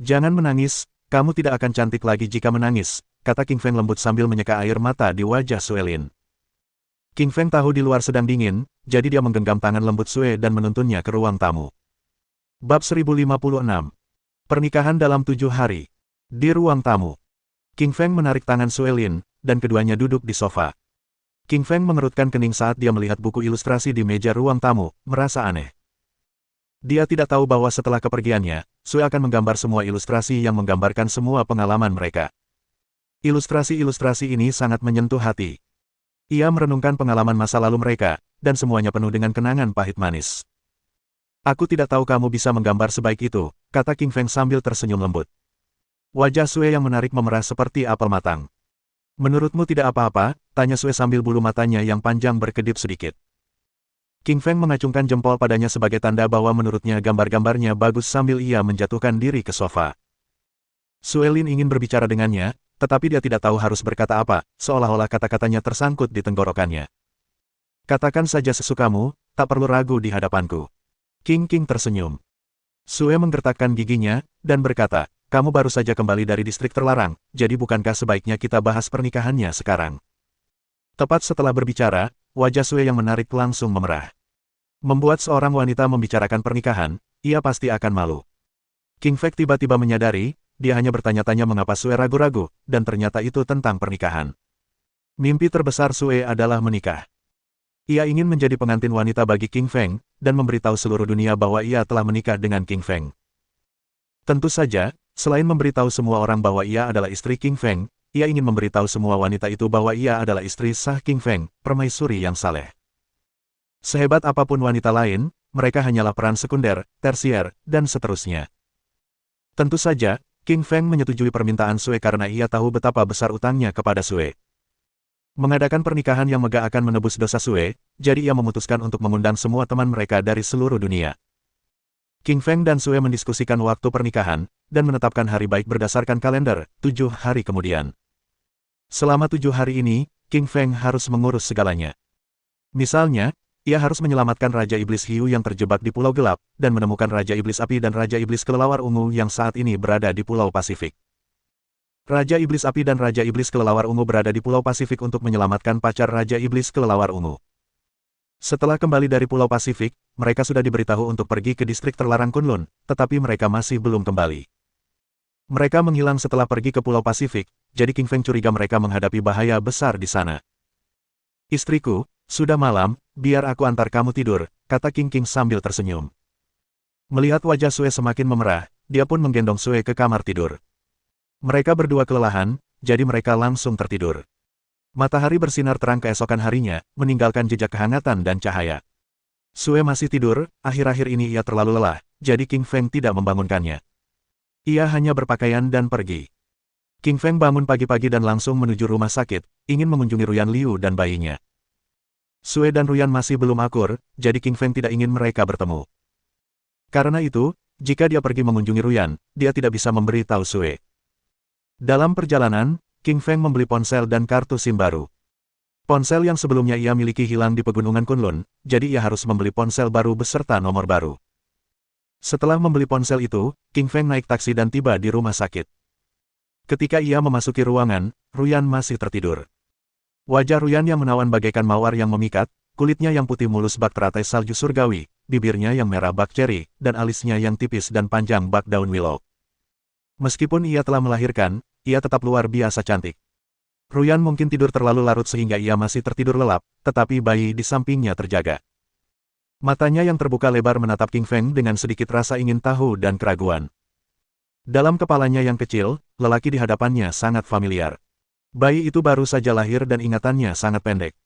Jangan menangis, kamu tidak akan cantik lagi jika menangis, kata King Feng lembut sambil menyeka air mata di wajah Suelin. King Feng tahu di luar sedang dingin, jadi dia menggenggam tangan lembut Sue dan menuntunnya ke ruang tamu. Bab 1056. Pernikahan dalam 7 hari. Di ruang tamu, King Feng menarik tangan Suelin, dan keduanya duduk di sofa. King Feng mengerutkan kening saat dia melihat buku ilustrasi di meja ruang tamu, merasa aneh. Dia tidak tahu bahwa setelah kepergiannya, Sue akan menggambar semua ilustrasi yang menggambarkan semua pengalaman mereka. Ilustrasi-ilustrasi ini sangat menyentuh hati. Ia merenungkan pengalaman masa lalu mereka, dan semuanya penuh dengan kenangan pahit manis. Aku tidak tahu kamu bisa menggambar sebaik itu, kata King Feng sambil tersenyum lembut. Wajah Sue yang menarik memerah seperti apel matang. Menurutmu tidak apa-apa, tanya Sue sambil bulu matanya yang panjang berkedip sedikit. King Feng mengacungkan jempol padanya sebagai tanda bahwa menurutnya gambar-gambarnya bagus sambil ia menjatuhkan diri ke sofa. Suelin ingin berbicara dengannya, tetapi dia tidak tahu harus berkata apa, seolah-olah kata-katanya tersangkut di tenggorokannya. Katakan saja sesukamu, tak perlu ragu di hadapanku. King tersenyum. Sue menggertakkan giginya, dan berkata, kamu baru saja kembali dari distrik terlarang, jadi bukankah sebaiknya kita bahas pernikahannya sekarang? Tepat setelah berbicara, wajah Sue yang menarik langsung memerah. Membuat seorang wanita membicarakan pernikahan, ia pasti akan malu. King Feng tiba-tiba menyadari, dia hanya bertanya-tanya mengapa Sue ragu-ragu, dan ternyata itu tentang pernikahan. Mimpi terbesar Sue adalah menikah. Ia ingin menjadi pengantin wanita bagi King Feng, dan memberitahu seluruh dunia bahwa ia telah menikah dengan King Feng. Tentu saja, selain memberitahu semua orang bahwa ia adalah istri King Feng, ia ingin memberitahu semua wanita itu bahwa ia adalah istri sah King Feng, permaisuri yang saleh. Sehebat apapun wanita lain, mereka hanyalah peran sekunder, tersier, dan seterusnya. Tentu saja, King Feng menyetujui permintaan Sue karena ia tahu betapa besar utangnya kepada Sue. Mengadakan pernikahan yang megah akan menebus dosa Sue, jadi ia memutuskan untuk mengundang semua teman mereka dari seluruh dunia. King Feng dan Sue mendiskusikan waktu pernikahan, dan menetapkan hari baik berdasarkan kalender, 7 hari kemudian. Selama 7 hari ini, King Feng harus mengurus segalanya. Misalnya, ia harus menyelamatkan Raja Iblis Hiu yang terjebak di Pulau Gelap, dan menemukan Raja Iblis Api dan Raja Iblis Kelelawar Ungu yang saat ini berada di Pulau Pasifik. Raja Iblis Api dan Raja Iblis Kelelawar Ungu berada di Pulau Pasifik untuk menyelamatkan pacar Raja Iblis Kelelawar Ungu. Setelah kembali dari Pulau Pasifik, mereka sudah diberitahu untuk pergi ke distrik terlarang Kunlun, tetapi mereka masih belum kembali. Mereka menghilang setelah pergi ke Pulau Pasifik, jadi King Feng curiga mereka menghadapi bahaya besar di sana. Istriku, sudah malam, biar aku antar kamu tidur, kata King sambil tersenyum. Melihat wajah Sue semakin memerah, dia pun menggendong Sue ke kamar tidur. Mereka berdua kelelahan, jadi mereka langsung tertidur. Matahari bersinar terang keesokan harinya, meninggalkan jejak kehangatan dan cahaya. Sue masih tidur, akhir-akhir ini ia terlalu lelah, jadi King Feng tidak membangunkannya. Ia hanya berpakaian dan pergi. King Feng bangun pagi-pagi dan langsung menuju rumah sakit, ingin mengunjungi Ruyan Liu dan bayinya. Sue dan Ruyan masih belum akur, jadi King Feng tidak ingin mereka bertemu. Karena itu, jika dia pergi mengunjungi Ruyan, dia tidak bisa memberitahu Sue. Dalam perjalanan, King Feng membeli ponsel dan kartu SIM baru. Ponsel yang sebelumnya ia miliki hilang di pegunungan Kunlun, jadi ia harus membeli ponsel baru beserta nomor baru. Setelah membeli ponsel itu, King Feng naik taksi dan tiba di rumah sakit. Ketika ia memasuki ruangan, Ruyan masih tertidur. Wajah Ruyan yang menawan bagaikan mawar yang memikat, kulitnya yang putih mulus bak teratai salju surgawi, bibirnya yang merah bak ceri, dan alisnya yang tipis dan panjang bak daun willow. Meskipun ia telah melahirkan, ia tetap luar biasa cantik. Ruyan mungkin tidur terlalu larut sehingga ia masih tertidur lelap, tetapi bayi di sampingnya terjaga. Matanya yang terbuka lebar menatap King Feng dengan sedikit rasa ingin tahu dan keraguan. Dalam kepalanya yang kecil, lelaki di hadapannya sangat familiar. Bayi itu baru saja lahir dan ingatannya sangat pendek.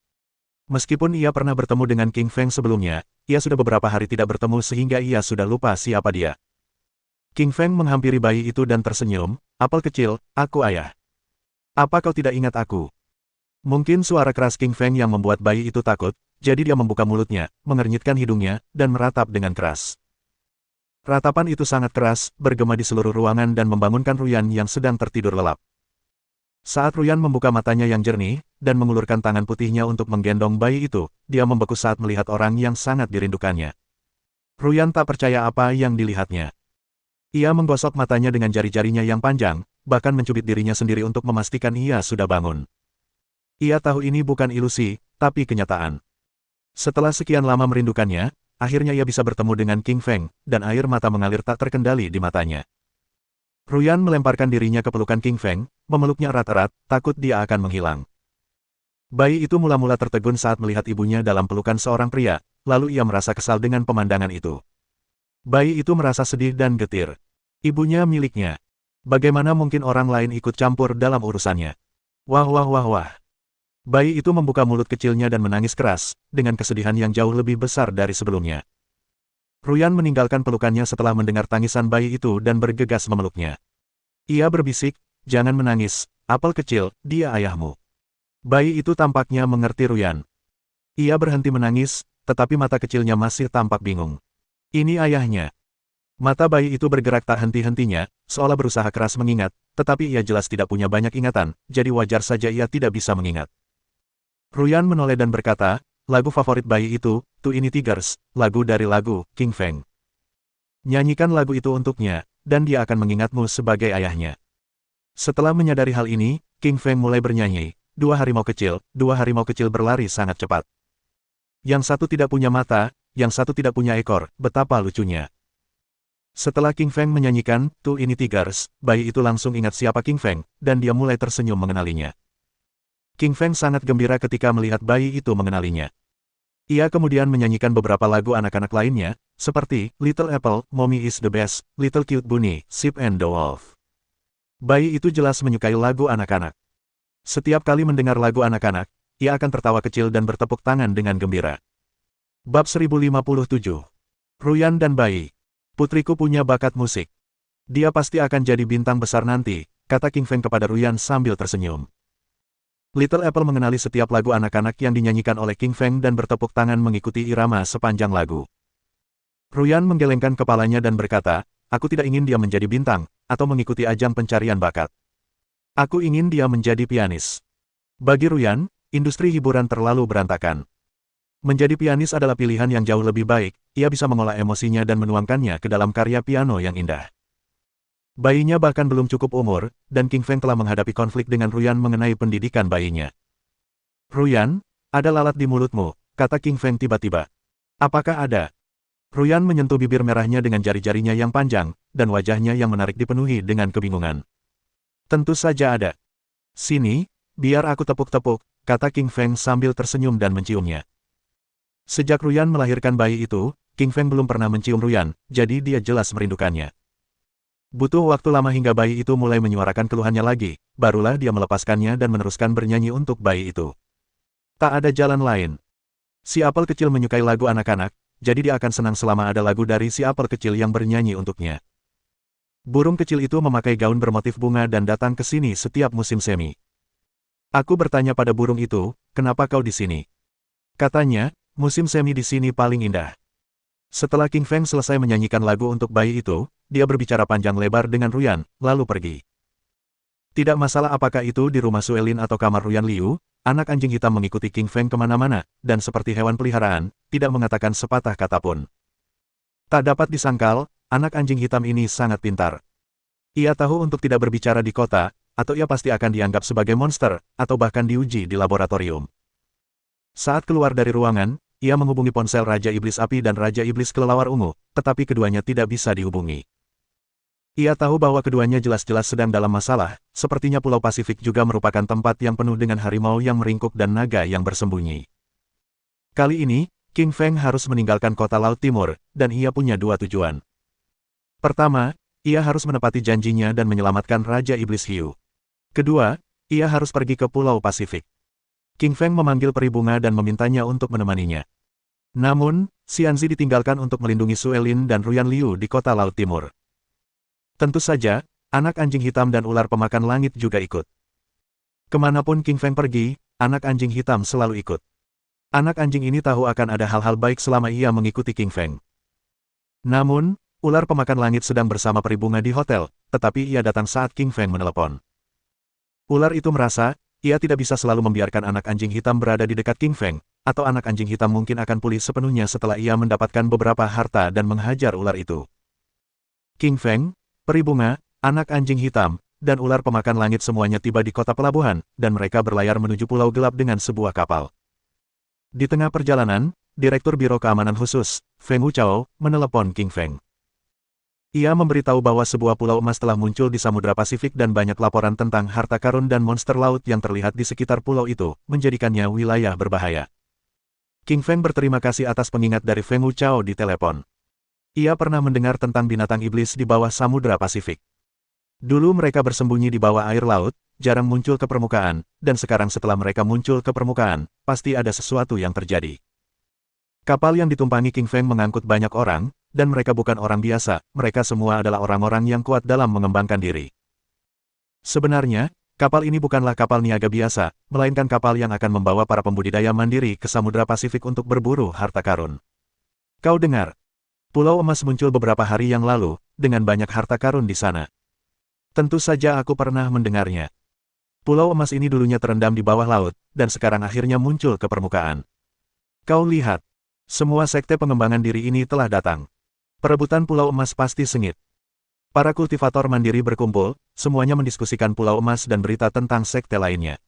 Meskipun ia pernah bertemu dengan King Feng sebelumnya, ia sudah beberapa hari tidak bertemu sehingga ia sudah lupa siapa dia. King Feng menghampiri bayi itu dan tersenyum, apel kecil, aku ayah. Apa kau tidak ingat aku? Mungkin suara keras King Feng yang membuat bayi itu takut, jadi dia membuka mulutnya, mengernyitkan hidungnya, dan meratap dengan keras. Ratapan itu sangat keras, bergema di seluruh ruangan dan membangunkan Ruyan yang sedang tertidur lelap. Saat Ruyan membuka matanya yang jernih, dan mengulurkan tangan putihnya untuk menggendong bayi itu, dia membeku saat melihat orang yang sangat dirindukannya. Ruyan tak percaya apa yang dilihatnya. Ia menggosok matanya dengan jari-jarinya yang panjang, bahkan mencubit dirinya sendiri untuk memastikan ia sudah bangun. Ia tahu ini bukan ilusi, tapi kenyataan. Setelah sekian lama merindukannya, akhirnya ia bisa bertemu dengan King Feng, dan air mata mengalir tak terkendali di matanya. Ruyan melemparkan dirinya ke pelukan King Feng, memeluknya erat-erat, takut dia akan menghilang. Bayi itu mula-mula tertegun saat melihat ibunya dalam pelukan seorang pria, lalu ia merasa kesal dengan pemandangan itu. Bayi itu merasa sedih dan getir. Ibunya miliknya. Bagaimana mungkin orang lain ikut campur dalam urusannya? Wah wah wah wah. Bayi itu membuka mulut kecilnya dan menangis keras, dengan kesedihan yang jauh lebih besar dari sebelumnya. Ruyan meninggalkan pelukannya setelah mendengar tangisan bayi itu dan bergegas memeluknya. Ia berbisik, "Jangan menangis, apel kecil, dia ayahmu." Bayi itu tampaknya mengerti Ruyan. Ia berhenti menangis, tetapi mata kecilnya masih tampak bingung. Ini ayahnya. Mata bayi itu bergerak tak henti-hentinya, seolah berusaha keras mengingat, tetapi ia jelas tidak punya banyak ingatan, jadi wajar saja ia tidak bisa mengingat. Ruyan menoleh dan berkata, "Lagu favorit bayi itu, Two Ini Tigers, lagu dari lagu, King Feng. Nyanyikan lagu itu untuknya, dan dia akan mengingatmu sebagai ayahnya." Setelah menyadari hal ini, King Feng mulai bernyanyi, dua harimau kecil berlari sangat cepat. Yang satu tidak punya mata, yang satu tidak punya ekor, betapa lucunya. Setelah King Feng menyanyikan, Two Ini Tigers, bayi itu langsung ingat siapa King Feng, dan dia mulai tersenyum mengenalinya. King Feng sangat gembira ketika melihat bayi itu mengenalinya. Ia kemudian menyanyikan beberapa lagu anak-anak lainnya, seperti Little Apple, Mommy is the Best, Little Cute Bunny, Sheep and the Wolf. Bayi itu jelas menyukai lagu anak-anak. Setiap kali mendengar lagu anak-anak, ia akan tertawa kecil dan bertepuk tangan dengan gembira. Bab 1057. Ruyan dan bayi. Putriku punya bakat musik. Dia pasti akan jadi bintang besar nanti, kata King Feng kepada Ruyan sambil tersenyum. Little Apple mengenali setiap lagu anak-anak yang dinyanyikan oleh King Feng dan bertepuk tangan mengikuti irama sepanjang lagu. Ruyan menggelengkan kepalanya dan berkata, "Aku tidak ingin dia menjadi bintang, atau mengikuti ajang pencarian bakat. Aku ingin dia menjadi pianis." Bagi Ruyan, industri hiburan terlalu berantakan. Menjadi pianis adalah pilihan yang jauh lebih baik, ia bisa mengolah emosinya dan menuangkannya ke dalam karya piano yang indah. Bayinya bahkan belum cukup umur, dan King Feng telah menghadapi konflik dengan Ruyan mengenai pendidikan bayinya. "Ruyan, ada lalat di mulutmu," kata King Feng tiba-tiba. "Apakah ada?" Ruyan menyentuh bibir merahnya dengan jari-jarinya yang panjang, dan wajahnya yang menarik dipenuhi dengan kebingungan. "Tentu saja ada. Sini, biar aku tepuk-tepuk," kata King Feng sambil tersenyum dan menciumnya. Sejak Ruyan melahirkan bayi itu, King Feng belum pernah mencium Ruyan, jadi dia jelas merindukannya. Butuh waktu lama hingga bayi itu mulai menyuarakan keluhannya lagi, barulah dia melepaskannya dan meneruskan bernyanyi untuk bayi itu. Tak ada jalan lain. Si apel kecil menyukai lagu anak-anak, jadi dia akan senang selama ada lagu dari si apel kecil yang bernyanyi untuknya. Burung kecil itu memakai gaun bermotif bunga dan datang ke sini setiap musim semi. Aku bertanya pada burung itu, "Kenapa kau di sini?" Katanya, "Musim semi di sini paling indah." Setelah King Feng selesai menyanyikan lagu untuk bayi itu, dia berbicara panjang lebar dengan Ruyan, lalu pergi. Tidak masalah apakah itu di rumah Suelin atau kamar Ruyan Liu, anak anjing hitam mengikuti King Feng kemana-mana, dan seperti hewan peliharaan, tidak mengatakan sepatah kata pun. Tak dapat disangkal, anak anjing hitam ini sangat pintar. Ia tahu untuk tidak berbicara di kota, atau ia pasti akan dianggap sebagai monster, atau bahkan diuji di laboratorium. Saat keluar dari ruangan, ia menghubungi ponsel Raja Iblis Api dan Raja Iblis Kelelawar Ungu, tetapi keduanya tidak bisa dihubungi. Ia tahu bahwa keduanya jelas-jelas sedang dalam masalah, sepertinya Pulau Pasifik juga merupakan tempat yang penuh dengan harimau yang meringkuk dan naga yang bersembunyi. Kali ini, King Feng harus meninggalkan kota Laut Timur, dan ia punya dua tujuan. Pertama, ia harus menepati janjinya dan menyelamatkan Raja Iblis Hiu. Kedua, ia harus pergi ke Pulau Pasifik. King Feng memanggil peri bunga dan memintanya untuk menemaninya. Namun, Xianzi ditinggalkan untuk melindungi Suelin dan Ruyan Liu di kota Laut Timur. Tentu saja, anak anjing hitam dan ular pemakan langit juga ikut. Kemanapun King Feng pergi, anak anjing hitam selalu ikut. Anak anjing ini tahu akan ada hal-hal baik selama ia mengikuti King Feng. Namun, ular pemakan langit sedang bersama peri bunga di hotel, tetapi ia datang saat King Feng menelepon. Ular itu merasa, ia tidak bisa selalu membiarkan anak anjing hitam berada di dekat King Feng, atau anak anjing hitam mungkin akan pulih sepenuhnya setelah ia mendapatkan beberapa harta dan menghajar ular itu. King Feng, peri bunga, anak anjing hitam, dan ular pemakan langit semuanya tiba di kota pelabuhan, dan mereka berlayar menuju Pulau Gelap dengan sebuah kapal. Di tengah perjalanan, Direktur Biro Keamanan Khusus, Feng Wuchao, menelepon King Feng. Ia memberitahu bahwa sebuah pulau emas telah muncul di Samudra Pasifik dan banyak laporan tentang harta karun dan monster laut yang terlihat di sekitar pulau itu, menjadikannya wilayah berbahaya. King Feng berterima kasih atas pengingat dari Feng Wuchao di telepon. Ia pernah mendengar tentang binatang iblis di bawah Samudra Pasifik. Dulu mereka bersembunyi di bawah air laut, jarang muncul ke permukaan, dan sekarang setelah mereka muncul ke permukaan, pasti ada sesuatu yang terjadi. Kapal yang ditumpangi King Feng mengangkut banyak orang, dan mereka bukan orang biasa, mereka semua adalah orang-orang yang kuat dalam mengembangkan diri. Sebenarnya, kapal ini bukanlah kapal niaga biasa, melainkan kapal yang akan membawa para pembudidaya mandiri ke Samudra Pasifik untuk berburu harta karun. Kau dengar? Pulau Emas muncul beberapa hari yang lalu, dengan banyak harta karun di sana. Tentu saja aku pernah mendengarnya. Pulau Emas ini dulunya terendam di bawah laut, dan sekarang akhirnya muncul ke permukaan. Kau lihat, semua sekte pengembangan diri ini telah datang. Perebutan Pulau Emas pasti sengit. Para kultivator mandiri berkumpul, semuanya mendiskusikan Pulau Emas dan berita tentang sekte lainnya.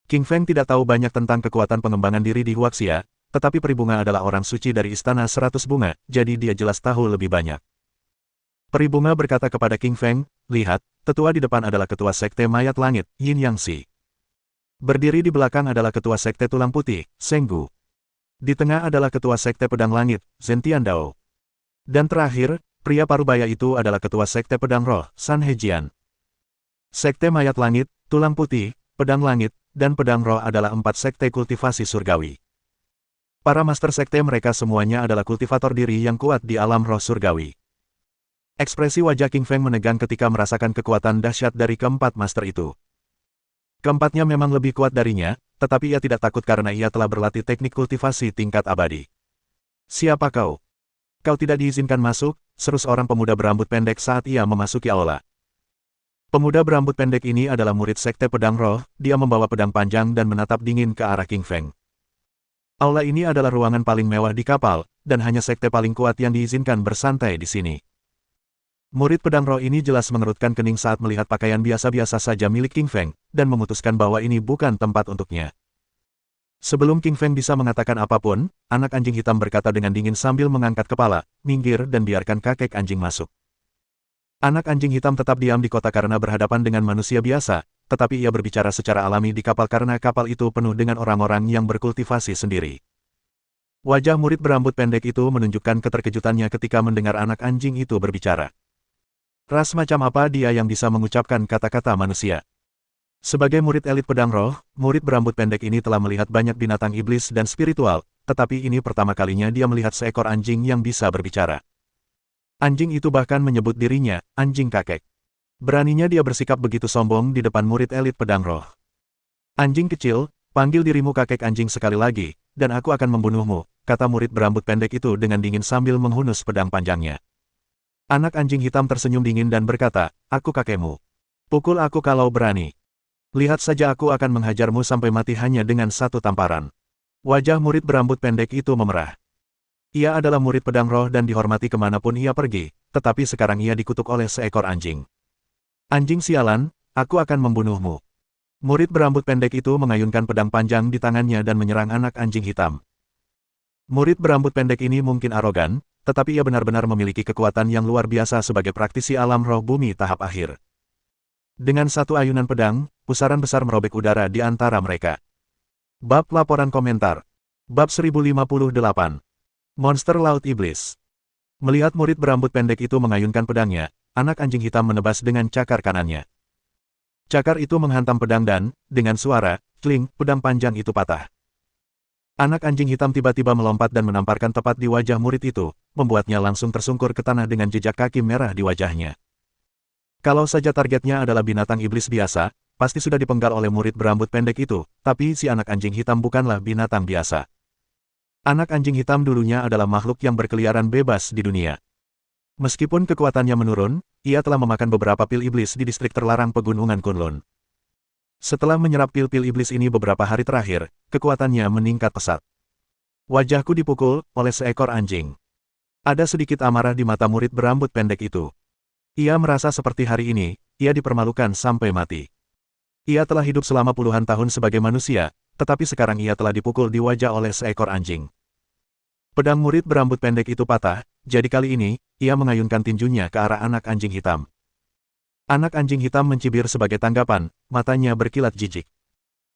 King Feng tidak tahu banyak tentang kekuatan pengembangan diri di Huaxia, tetapi Peri Bunga adalah orang suci dari Istana 100 Bunga, jadi dia jelas tahu lebih banyak. Peri Bunga berkata kepada King Feng, lihat, tetua di depan adalah ketua sekte Mayat Langit, Yin Yang Si. Berdiri di belakang adalah ketua sekte Tulang Putih, Seng Gu. Di tengah adalah ketua sekte Pedang Langit, Zhen Tiandao. Dan terakhir, pria parubaya itu adalah ketua sekte Pedang Roh, San Hejian. Sekte Mayat Langit, Tulang Putih, Pedang Langit, dan Pedang Roh adalah 4 sekte kultivasi surgawi. Para master sekte mereka semuanya adalah kultivator diri yang kuat di alam roh surgawi. Ekspresi wajah King Feng menegang ketika merasakan kekuatan dahsyat dari keempat master itu. Keempatnya memang lebih kuat darinya, tetapi ia tidak takut karena ia telah berlatih teknik kultivasi tingkat abadi. Siapa kau? Kau tidak diizinkan masuk, seru seorang pemuda berambut pendek saat ia memasuki aula. Pemuda berambut pendek ini adalah murid sekte Pedang Roh, dia membawa pedang panjang dan menatap dingin ke arah King Feng. Aula ini adalah ruangan paling mewah di kapal, dan hanya sekte paling kuat yang diizinkan bersantai di sini. Murid Pedang Roh ini jelas mengerutkan kening saat melihat pakaian biasa-biasa saja milik King Feng, dan memutuskan bahwa ini bukan tempat untuknya. Sebelum King Feng bisa mengatakan apapun, anak anjing hitam berkata dengan dingin sambil mengangkat kepala, minggir dan biarkan kakek anjing masuk. Anak anjing hitam tetap diam di kota karena berhadapan dengan manusia biasa, tetapi ia berbicara secara alami di kapal karena kapal itu penuh dengan orang-orang yang berkultivasi sendiri. Wajah murid berambut pendek itu menunjukkan keterkejutannya ketika mendengar anak anjing itu berbicara. Ras macam apa dia yang bisa mengucapkan kata-kata manusia? Sebagai murid elit Pedang Roh, murid berambut pendek ini telah melihat banyak binatang iblis dan spiritual, tetapi ini pertama kalinya dia melihat seekor anjing yang bisa berbicara. Anjing itu bahkan menyebut dirinya, anjing kakek. Beraninya dia bersikap begitu sombong di depan murid elit Pedang Roh. Anjing kecil, panggil dirimu kakek anjing sekali lagi, dan aku akan membunuhmu, kata murid berambut pendek itu dengan dingin sambil menghunus pedang panjangnya. Anak anjing hitam tersenyum dingin dan berkata, aku kakekmu. Pukul aku kalau berani. Lihat saja aku akan menghajarmu sampai mati hanya dengan satu tamparan. Wajah murid berambut pendek itu memerah. Ia adalah murid Pedang Roh dan dihormati kemanapun ia pergi, tetapi sekarang ia dikutuk oleh seekor anjing. Anjing sialan, aku akan membunuhmu. Murid berambut pendek itu mengayunkan pedang panjang di tangannya dan menyerang anak anjing hitam. Murid berambut pendek ini mungkin arogan, tetapi ia benar-benar memiliki kekuatan yang luar biasa sebagai praktisi alam roh bumi tahap akhir. Dengan satu ayunan pedang, pusaran besar merobek udara di antara mereka. Bab laporan komentar. Bab 1058. Monster Laut Iblis. Melihat murid berambut pendek itu mengayunkan pedangnya, anak anjing hitam menebas dengan cakar kanannya. Cakar itu menghantam pedang dan, dengan suara, kling, pedang panjang itu patah. Anak anjing hitam tiba-tiba melompat dan menamparkan tepat di wajah murid itu, membuatnya langsung tersungkur ke tanah dengan jejak kaki merah di wajahnya. Kalau saja targetnya adalah binatang iblis biasa, pasti sudah dipenggal oleh murid berambut pendek itu, tapi si anak anjing hitam bukanlah binatang biasa. Anak anjing hitam dulunya adalah makhluk yang berkeliaran bebas di dunia. Meskipun kekuatannya menurun, ia telah memakan beberapa pil iblis di distrik terlarang pegunungan Kunlun. Setelah menyerap pil-pil iblis ini beberapa hari terakhir, kekuatannya meningkat pesat. Wajahku dipukul oleh seekor anjing. Ada sedikit amarah di mata murid berambut pendek itu. Ia merasa seperti hari ini, ia dipermalukan sampai mati. Ia telah hidup selama puluhan tahun sebagai manusia, tetapi sekarang ia telah dipukul di wajah oleh seekor anjing. Pedang murid berambut pendek itu patah, jadi kali ini, ia mengayunkan tinjunya ke arah anak anjing hitam. Anak anjing hitam mencibir sebagai tanggapan, matanya berkilat jijik.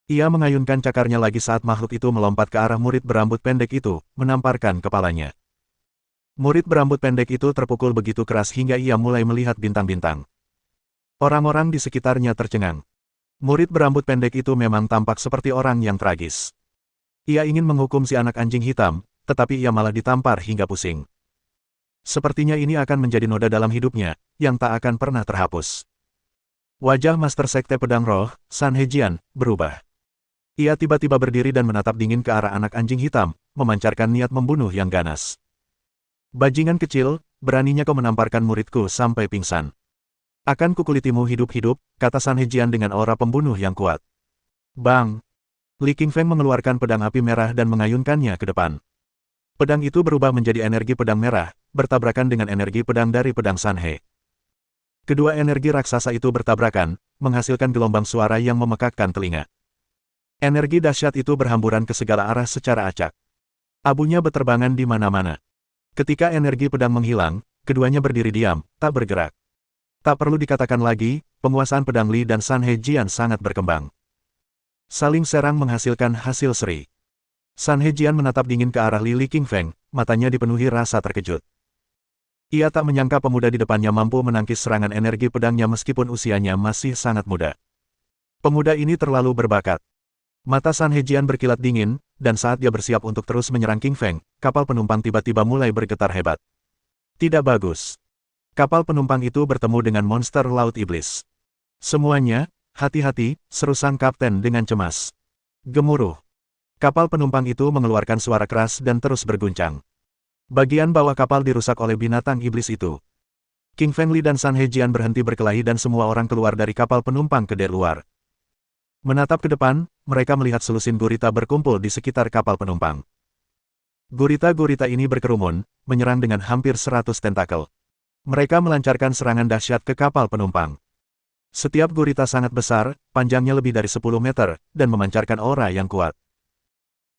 Ia mengayunkan cakarnya lagi saat makhluk itu melompat ke arah murid berambut pendek itu, menamparkan kepalanya. Murid berambut pendek itu terpukul begitu keras hingga ia mulai melihat bintang-bintang. Orang-orang di sekitarnya tercengang. Murid berambut pendek itu memang tampak seperti orang yang tragis. Ia ingin menghukum si anak anjing hitam, tetapi ia malah ditampar hingga pusing. Sepertinya ini akan menjadi noda dalam hidupnya, yang tak akan pernah terhapus. Wajah Master Sekte Pedang Roh, San Hejian, berubah. Ia tiba-tiba berdiri dan menatap dingin ke arah anak anjing hitam, memancarkan niat membunuh yang ganas. Bajingan kecil, beraninya kau menamparkan muridku sampai pingsan. Akan kukulitimu hidup-hidup, kata San Hejian dengan aura pembunuh yang kuat. Bang! Li Qingfeng mengeluarkan pedang api merah dan mengayunkannya ke depan. Pedang itu berubah menjadi energi pedang merah, bertabrakan dengan energi pedang dari pedang Sanhe. Kedua energi raksasa itu bertabrakan, menghasilkan gelombang suara yang memekakkan telinga. Energi dahsyat itu berhamburan ke segala arah secara acak. Abunya beterbangan di mana-mana. Ketika energi pedang menghilang, keduanya berdiri diam, tak bergerak. Tak perlu dikatakan lagi, penguasaan pedang Li dan San Hejian sangat berkembang. Saling serang menghasilkan hasil seri. San Hejian menatap dingin ke arah Li Qingfeng, matanya dipenuhi rasa terkejut. Ia tak menyangka pemuda di depannya mampu menangkis serangan energi pedangnya meskipun usianya masih sangat muda. Pemuda ini terlalu berbakat. Mata San Hejian berkilat dingin, dan saat dia bersiap untuk terus menyerang Qingfeng, kapal penumpang tiba-tiba mulai bergetar hebat. Tidak bagus. Kapal penumpang itu bertemu dengan monster laut iblis. Semuanya, hati-hati, seru sang kapten dengan cemas. Gemuruh. Kapal penumpang itu mengeluarkan suara keras dan terus berguncang. Bagian bawah kapal dirusak oleh binatang iblis itu. Qingfeng Li dan San Hejian berhenti berkelahi dan semua orang keluar dari kapal penumpang ke luar. Menatap ke depan, mereka melihat selusin gurita berkumpul di sekitar kapal penumpang. Gurita-gurita ini berkerumun, menyerang dengan hampir 100 tentakel. Mereka melancarkan serangan dahsyat ke kapal penumpang. Setiap gurita sangat besar, panjangnya lebih dari 10 meter, dan memancarkan aura yang kuat.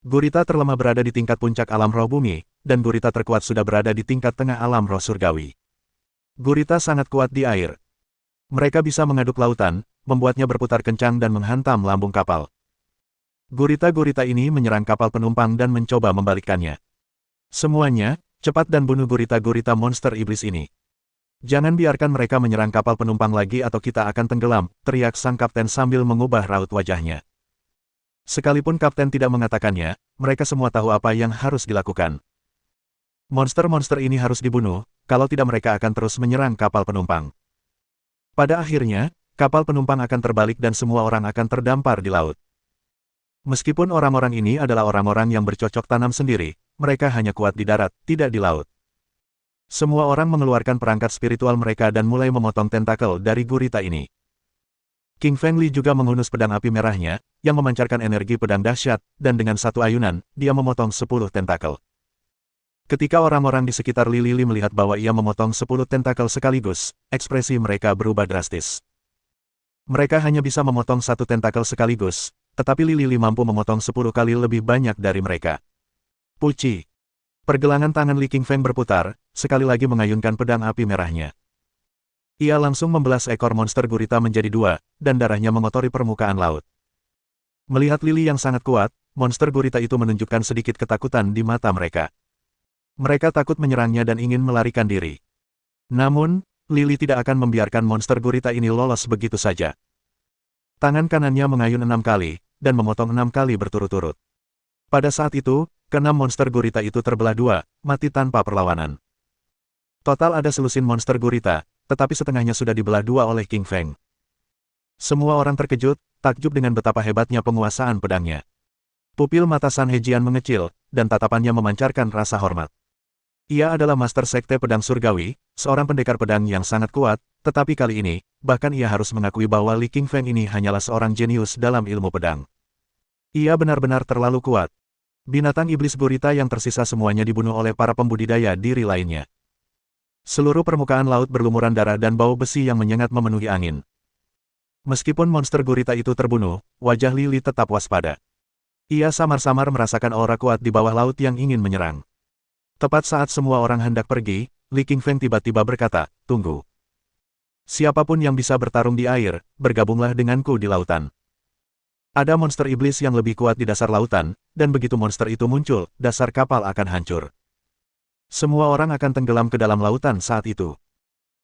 Gurita terlemah berada di tingkat puncak alam roh bumi, dan gurita terkuat sudah berada di tingkat tengah alam roh surgawi. Gurita sangat kuat di air. Mereka bisa mengaduk lautan, membuatnya berputar kencang dan menghantam lambung kapal. Gurita-gurita ini menyerang kapal penumpang dan mencoba membalikkannya. Semuanya, cepat dan bunuh gurita-gurita monster iblis ini. Jangan biarkan mereka menyerang kapal penumpang lagi atau kita akan tenggelam, teriak sang kapten sambil mengubah raut wajahnya. Sekalipun kapten tidak mengatakannya, mereka semua tahu apa yang harus dilakukan. Monster-monster ini harus dibunuh, kalau tidak mereka akan terus menyerang kapal penumpang. Pada akhirnya, kapal penumpang akan terbalik dan semua orang akan terdampar di laut. Meskipun orang-orang ini adalah orang-orang yang bercocok tanam sendiri, mereka hanya kuat di darat, tidak di laut. Semua orang mengeluarkan perangkat spiritual mereka dan mulai memotong tentakel dari gurita ini. Qingfeng Li juga menghunus pedang api merahnya, yang memancarkan energi pedang dahsyat, dan dengan satu ayunan, dia memotong 10 tentakel. Ketika orang-orang di sekitar Li Li melihat bahwa ia memotong 10 tentakel sekaligus, ekspresi mereka berubah drastis. Mereka hanya bisa memotong 1 tentakel sekaligus, tetapi Li Li mampu memotong 10 kali lebih banyak dari mereka. Puci. Pergelangan tangan Li Qingfeng berputar, sekali lagi mengayunkan pedang api merahnya. Ia langsung membelah seekor monster gurita menjadi 2, dan darahnya mengotori permukaan laut. Melihat Li Li yang sangat kuat, monster gurita itu menunjukkan sedikit ketakutan di mata mereka. Mereka takut menyerangnya dan ingin melarikan diri. Namun, Li Li tidak akan membiarkan monster gurita ini lolos begitu saja. Tangan kanannya mengayun 6 kali, dan memotong 6 kali berturut-turut. Pada saat itu, ke-6 monster gurita itu terbelah 2, mati tanpa perlawanan. Total ada selusin monster gurita, tetapi setengahnya sudah dibelah 2 oleh Qingfeng. Semua orang terkejut, takjub dengan betapa hebatnya penguasaan pedangnya. Pupil mata San Hejian mengecil, dan tatapannya memancarkan rasa hormat. Ia adalah Master Sekte Pedang Surgawi, seorang pendekar pedang yang sangat kuat, tetapi kali ini, bahkan ia harus mengakui bahwa Li Qingfeng ini hanyalah seorang jenius dalam ilmu pedang. Ia benar-benar terlalu kuat. Binatang iblis gurita yang tersisa semuanya dibunuh oleh para pembudidaya diri lainnya. Seluruh permukaan laut berlumuran darah dan bau besi yang menyengat memenuhi angin. Meskipun monster gurita itu terbunuh, wajah Lily tetap waspada. Ia samar-samar merasakan aura kuat di bawah laut yang ingin menyerang. Tepat saat semua orang hendak pergi, Li Qingfeng tiba-tiba berkata, "Tunggu. Siapapun yang bisa bertarung di air, bergabunglah denganku di lautan." Ada monster iblis yang lebih kuat di dasar lautan, dan begitu monster itu muncul, dasar kapal akan hancur. Semua orang akan tenggelam ke dalam lautan saat itu.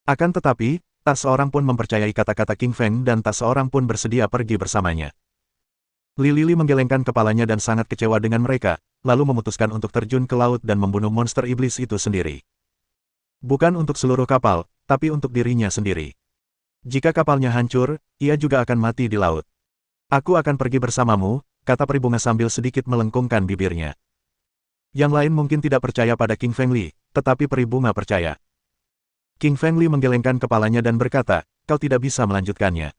Akan tetapi, tak seorang pun mempercayai kata-kata Qingfeng dan tak seorang pun bersedia pergi bersamanya. Lily menggelengkan kepalanya dan sangat kecewa dengan mereka, lalu memutuskan untuk terjun ke laut dan membunuh monster iblis itu sendiri. Bukan untuk seluruh kapal, tapi untuk dirinya sendiri. Jika kapalnya hancur, ia juga akan mati di laut. "Aku akan pergi bersamamu," kata peri bunga sambil sedikit melengkungkan bibirnya. Yang lain mungkin tidak percaya pada Qingfeng Li, tetapi peri bunga percaya. Qingfeng Li menggelengkan kepalanya dan berkata, "Kau tidak bisa melanjutkannya.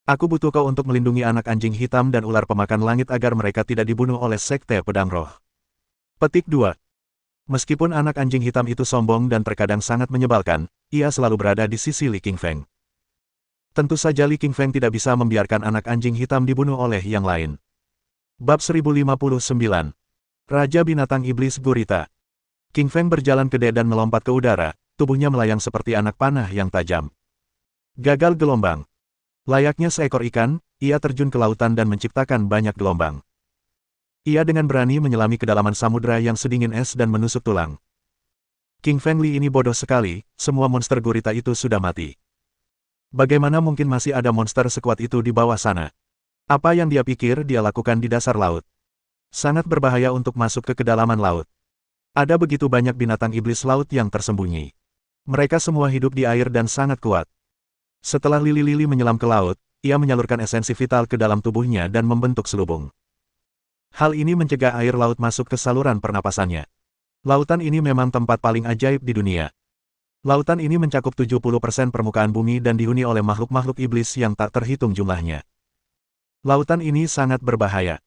Aku butuh kau untuk melindungi anak anjing hitam dan ular pemakan langit agar mereka tidak dibunuh oleh Sekte Pedang Roh." Petik 2. Meskipun anak anjing hitam itu sombong dan terkadang sangat menyebalkan, ia selalu berada di sisi Li Qingfeng. Tentu saja Li Qingfeng tidak bisa membiarkan anak anjing hitam dibunuh oleh yang lain. Bab 1059. Raja Binatang Iblis Gurita. Qingfeng berjalan ke dan melompat ke udara, tubuhnya melayang seperti anak panah yang tajam. Gagal gelombang. Layaknya seekor ikan, ia terjun ke lautan dan menciptakan banyak gelombang. Ia dengan berani menyelami kedalaman samudera yang sedingin es dan menusuk tulang. Qingfeng Li ini bodoh sekali, semua monster gurita itu sudah mati. Bagaimana mungkin masih ada monster sekuat itu di bawah sana? Apa yang dia pikir dia lakukan di dasar laut? Sangat berbahaya untuk masuk ke kedalaman laut. Ada begitu banyak binatang iblis laut yang tersembunyi. Mereka semua hidup di air dan sangat kuat. Setelah Lili menyelam ke laut, ia menyalurkan esensi vital ke dalam tubuhnya dan membentuk selubung. Hal ini mencegah air laut masuk ke saluran pernapasannya. Lautan ini memang tempat paling ajaib di dunia. Lautan ini mencakup 70% permukaan bumi dan dihuni oleh makhluk-makhluk iblis yang tak terhitung jumlahnya. Lautan ini sangat berbahaya.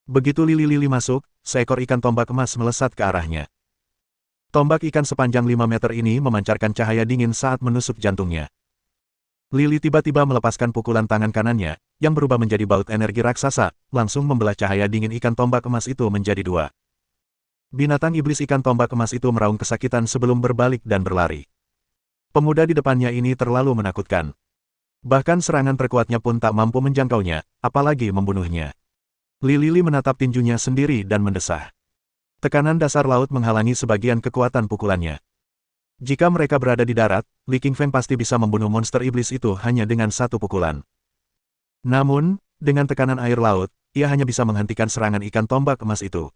Begitu Lili masuk, seekor ikan tombak emas melesat ke arahnya. Tombak ikan sepanjang 5 meter ini memancarkan cahaya dingin saat menusuk jantungnya. Lili tiba-tiba melepaskan pukulan tangan kanannya, yang berubah menjadi baut energi raksasa, langsung membelah cahaya dingin ikan tombak emas itu menjadi dua. Binatang iblis ikan tombak emas itu meraung kesakitan sebelum berbalik dan berlari. Pemuda di depannya ini terlalu menakutkan. Bahkan serangan terkuatnya pun tak mampu menjangkaunya, apalagi membunuhnya. Lili menatap tinjunya sendiri dan mendesah. Tekanan dasar laut menghalangi sebagian kekuatan pukulannya. Jika mereka berada di darat, Li Qingfeng pasti bisa membunuh monster iblis itu hanya dengan satu pukulan. Namun, dengan tekanan air laut, ia hanya bisa menghentikan serangan ikan tombak emas itu.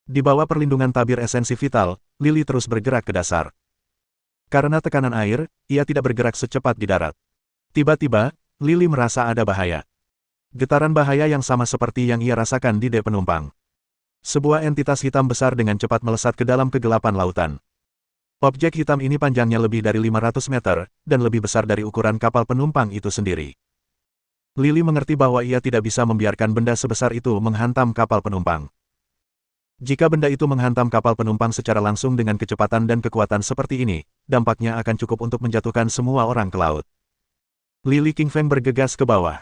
Di bawah perlindungan tabir esensi vital, Lili terus bergerak ke dasar. Karena tekanan air, ia tidak bergerak secepat di darat. Tiba-tiba, Lili merasa ada bahaya. Getaran bahaya yang sama seperti yang ia rasakan di dek penumpang. Sebuah entitas hitam besar dengan cepat melesat ke dalam kegelapan lautan. Objek hitam ini panjangnya lebih dari 500 meter, dan lebih besar dari ukuran kapal penumpang itu sendiri. Lili mengerti bahwa ia tidak bisa membiarkan benda sebesar itu menghantam kapal penumpang. Jika benda itu menghantam kapal penumpang secara langsung dengan kecepatan dan kekuatan seperti ini, dampaknya akan cukup untuk menjatuhkan semua orang ke laut. Li Qingfeng bergegas ke bawah.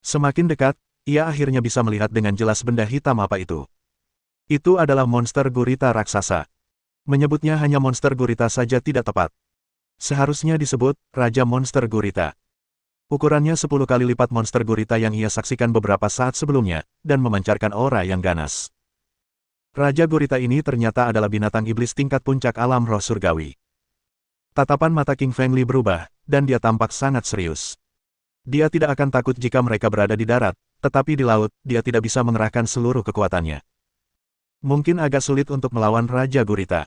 Semakin dekat, ia akhirnya bisa melihat dengan jelas benda hitam apa itu. Itu adalah monster gurita raksasa. Menyebutnya hanya monster gurita saja tidak tepat. Seharusnya disebut Raja Monster Gurita. Ukurannya 10 kali lipat monster gurita yang ia saksikan beberapa saat sebelumnya, dan memancarkan aura yang ganas. Raja gurita ini ternyata adalah binatang iblis tingkat puncak alam roh surgawi. Tatapan mata Qingfeng Li berubah, dan dia tampak sangat serius. Dia tidak akan takut jika mereka berada di darat, tetapi di laut, dia tidak bisa mengerahkan seluruh kekuatannya. Mungkin agak sulit untuk melawan Raja Gurita.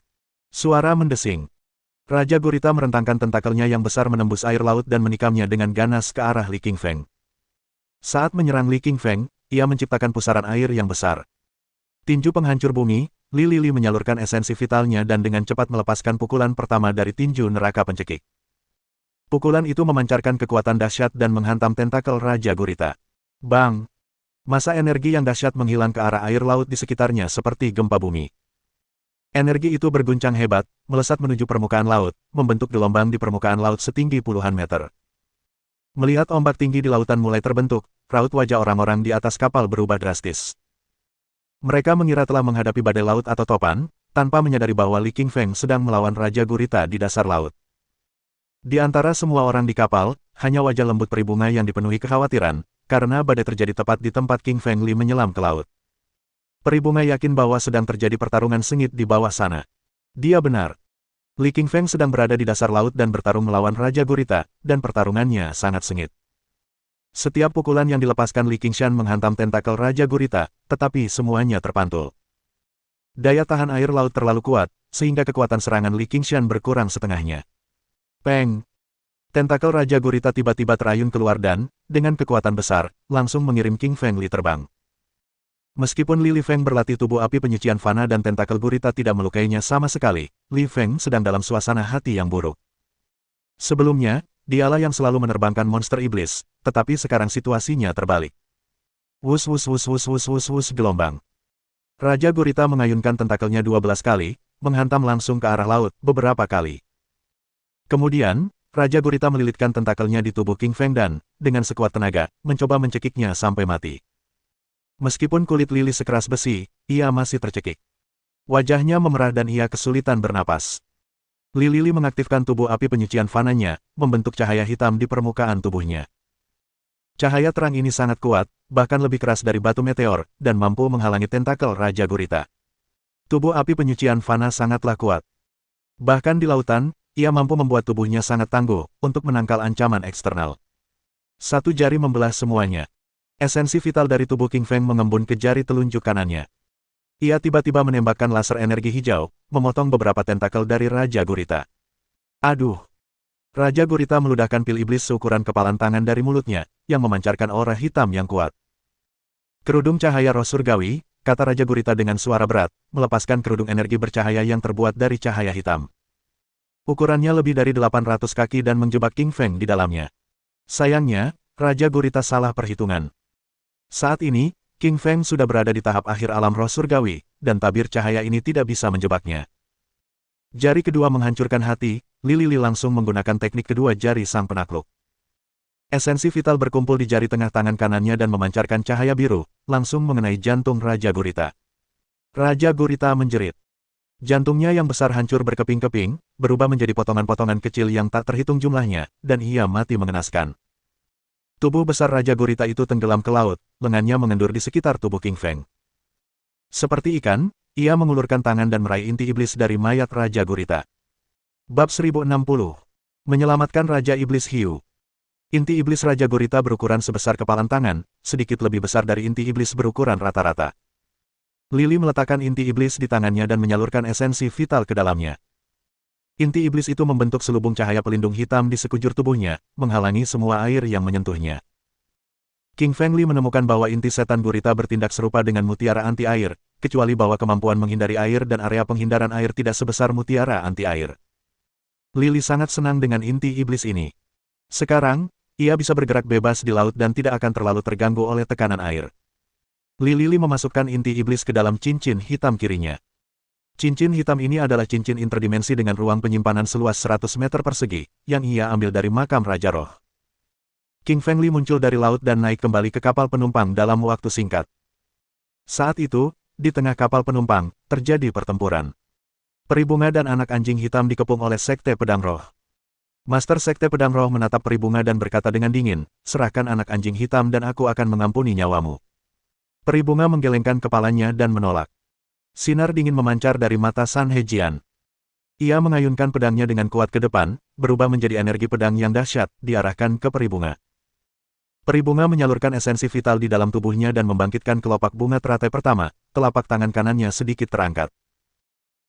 Suara mendesing. Raja Gurita merentangkan tentakelnya yang besar menembus air laut dan menikamnya dengan ganas ke arah Li Qingfeng. Saat menyerang Li Qingfeng, ia menciptakan pusaran air yang besar. Tinju penghancur bumi, Li Lili menyalurkan esensi vitalnya dan dengan cepat melepaskan pukulan pertama dari tinju neraka pencekik. Pukulan itu memancarkan kekuatan dahsyat dan menghantam tentakel Raja Gurita. Bang! Masa energi yang dahsyat menghilang ke arah air laut di sekitarnya seperti gempa bumi. Energi itu berguncang hebat, melesat menuju permukaan laut, membentuk gelombang di permukaan laut setinggi puluhan meter. Melihat ombak tinggi di lautan mulai terbentuk, raut wajah orang-orang di atas kapal berubah drastis. Mereka mengira telah menghadapi badai laut atau topan, tanpa menyadari bahwa Li Qingfeng sedang melawan Raja Gurita di dasar laut. Di antara semua orang di kapal, hanya wajah lembut Peribunga yang dipenuhi kekhawatiran, karena badai terjadi tepat di tempat Qingfeng Li menyelam ke laut. Peribunga yakin bahwa sedang terjadi pertarungan sengit di bawah sana. Dia benar. Li Qingfeng sedang berada di dasar laut dan bertarung melawan Raja Gurita, dan pertarungannya sangat sengit. Setiap pukulan yang dilepaskan Li Qingshan menghantam tentakel Raja Gurita, tetapi semuanya terpantul. Daya tahan air laut terlalu kuat, sehingga kekuatan serangan Li Qingshan berkurang setengahnya. Peng! Tentakel Raja Gurita tiba-tiba terayun keluar dan, dengan kekuatan besar, langsung mengirim Qingfeng Li terbang. Meskipun Li Feng berlatih tubuh api penyucian fana dan tentakel gurita tidak melukainya sama sekali, Li Feng sedang dalam suasana hati yang buruk. Sebelumnya, dialah yang selalu menerbangkan monster iblis, tetapi sekarang situasinya terbalik. Wus wus wus wus wus wus wus gelombang. Raja Gurita mengayunkan tentakelnya 12 kali, menghantam langsung ke arah laut beberapa kali. Kemudian, Raja Gurita melilitkan tentakelnya di tubuh Qingfeng dan, dengan sekuat tenaga, mencoba mencekiknya sampai mati. Meskipun kulit Lili sekeras besi, ia masih tercekik. Wajahnya memerah dan ia kesulitan bernapas. Li Lili mengaktifkan tubuh api penyucian fananya, membentuk cahaya hitam di permukaan tubuhnya. Cahaya terang ini sangat kuat, bahkan lebih keras dari batu meteor, dan mampu menghalangi tentakel Raja Gurita. Tubuh api penyucian fana sangatlah kuat. Bahkan di lautan, ia mampu membuat tubuhnya sangat tangguh, untuk menangkal ancaman eksternal. Satu jari membelah semuanya. Esensi vital dari tubuh Qingfeng mengembun ke jari telunjuk kanannya. Ia tiba-tiba menembakkan laser energi hijau, memotong beberapa tentakel dari Raja Gurita. Aduh! Raja Gurita meludahkan pil iblis seukuran kepalan tangan dari mulutnya, yang memancarkan aura hitam yang kuat. Kerudung cahaya roh surgawi, kata Raja Gurita dengan suara berat, melepaskan kerudung energi bercahaya yang terbuat dari cahaya hitam. Ukurannya lebih dari 800 kaki dan menjebak Qingfeng di dalamnya. Sayangnya, Raja Gurita salah perhitungan. Saat ini, Qingfeng sudah berada di tahap akhir alam roh surgawi, dan tabir cahaya ini tidak bisa menjebaknya. Jari kedua menghancurkan hati, Li Lili langsung menggunakan teknik kedua jari sang penakluk. Esensi vital berkumpul di jari tengah tangan kanannya dan memancarkan cahaya biru, langsung mengenai jantung Raja Gurita. Raja Gurita menjerit. Jantungnya yang besar hancur berkeping-keping, berubah menjadi potongan-potongan kecil yang tak terhitung jumlahnya, dan ia mati mengenaskan. Tubuh besar Raja Gurita itu tenggelam ke laut, lengannya mengendur di sekitar tubuh Qingfeng. Seperti ikan, ia mengulurkan tangan dan meraih inti iblis dari mayat Raja Gurita. Bab 1060. Menyelamatkan Raja Iblis Hiu. Inti iblis Raja Gurita berukuran sebesar kepalan tangan, sedikit lebih besar dari inti iblis berukuran rata-rata. Lili meletakkan inti iblis di tangannya dan menyalurkan esensi vital ke dalamnya. Inti iblis itu membentuk selubung cahaya pelindung hitam di sekujur tubuhnya, menghalangi semua air yang menyentuhnya. Qingfeng Li menemukan bahwa inti setan gurita bertindak serupa dengan mutiara anti-air, kecuali bahwa kemampuan menghindari air dan area penghindaran air tidak sebesar mutiara anti-air. Lili sangat senang dengan inti iblis ini. Sekarang, ia bisa bergerak bebas di laut dan tidak akan terlalu terganggu oleh tekanan air. Lili memasukkan inti iblis ke dalam cincin hitam kirinya. Cincin hitam ini adalah cincin interdimensi dengan ruang penyimpanan seluas 100 meter persegi, yang ia ambil dari makam Raja Roh. Qingfeng Li muncul dari laut dan naik kembali ke kapal penumpang dalam waktu singkat. Saat itu, di tengah kapal penumpang, terjadi pertempuran. Peribunga dan anak anjing hitam dikepung oleh Sekte Pedang Roh. Master Sekte Pedang Roh menatap Peribunga dan berkata dengan dingin, "Serahkan anak anjing hitam dan aku akan mengampuni nyawamu." Peribunga menggelengkan kepalanya dan menolak. Sinar dingin memancar dari mata San Hejian. Ia mengayunkan pedangnya dengan kuat ke depan, berubah menjadi energi pedang yang dahsyat, diarahkan ke Peribunga. Peribunga menyalurkan esensi vital di dalam tubuhnya dan membangkitkan kelopak bunga teratai pertama, telapak tangan kanannya sedikit terangkat.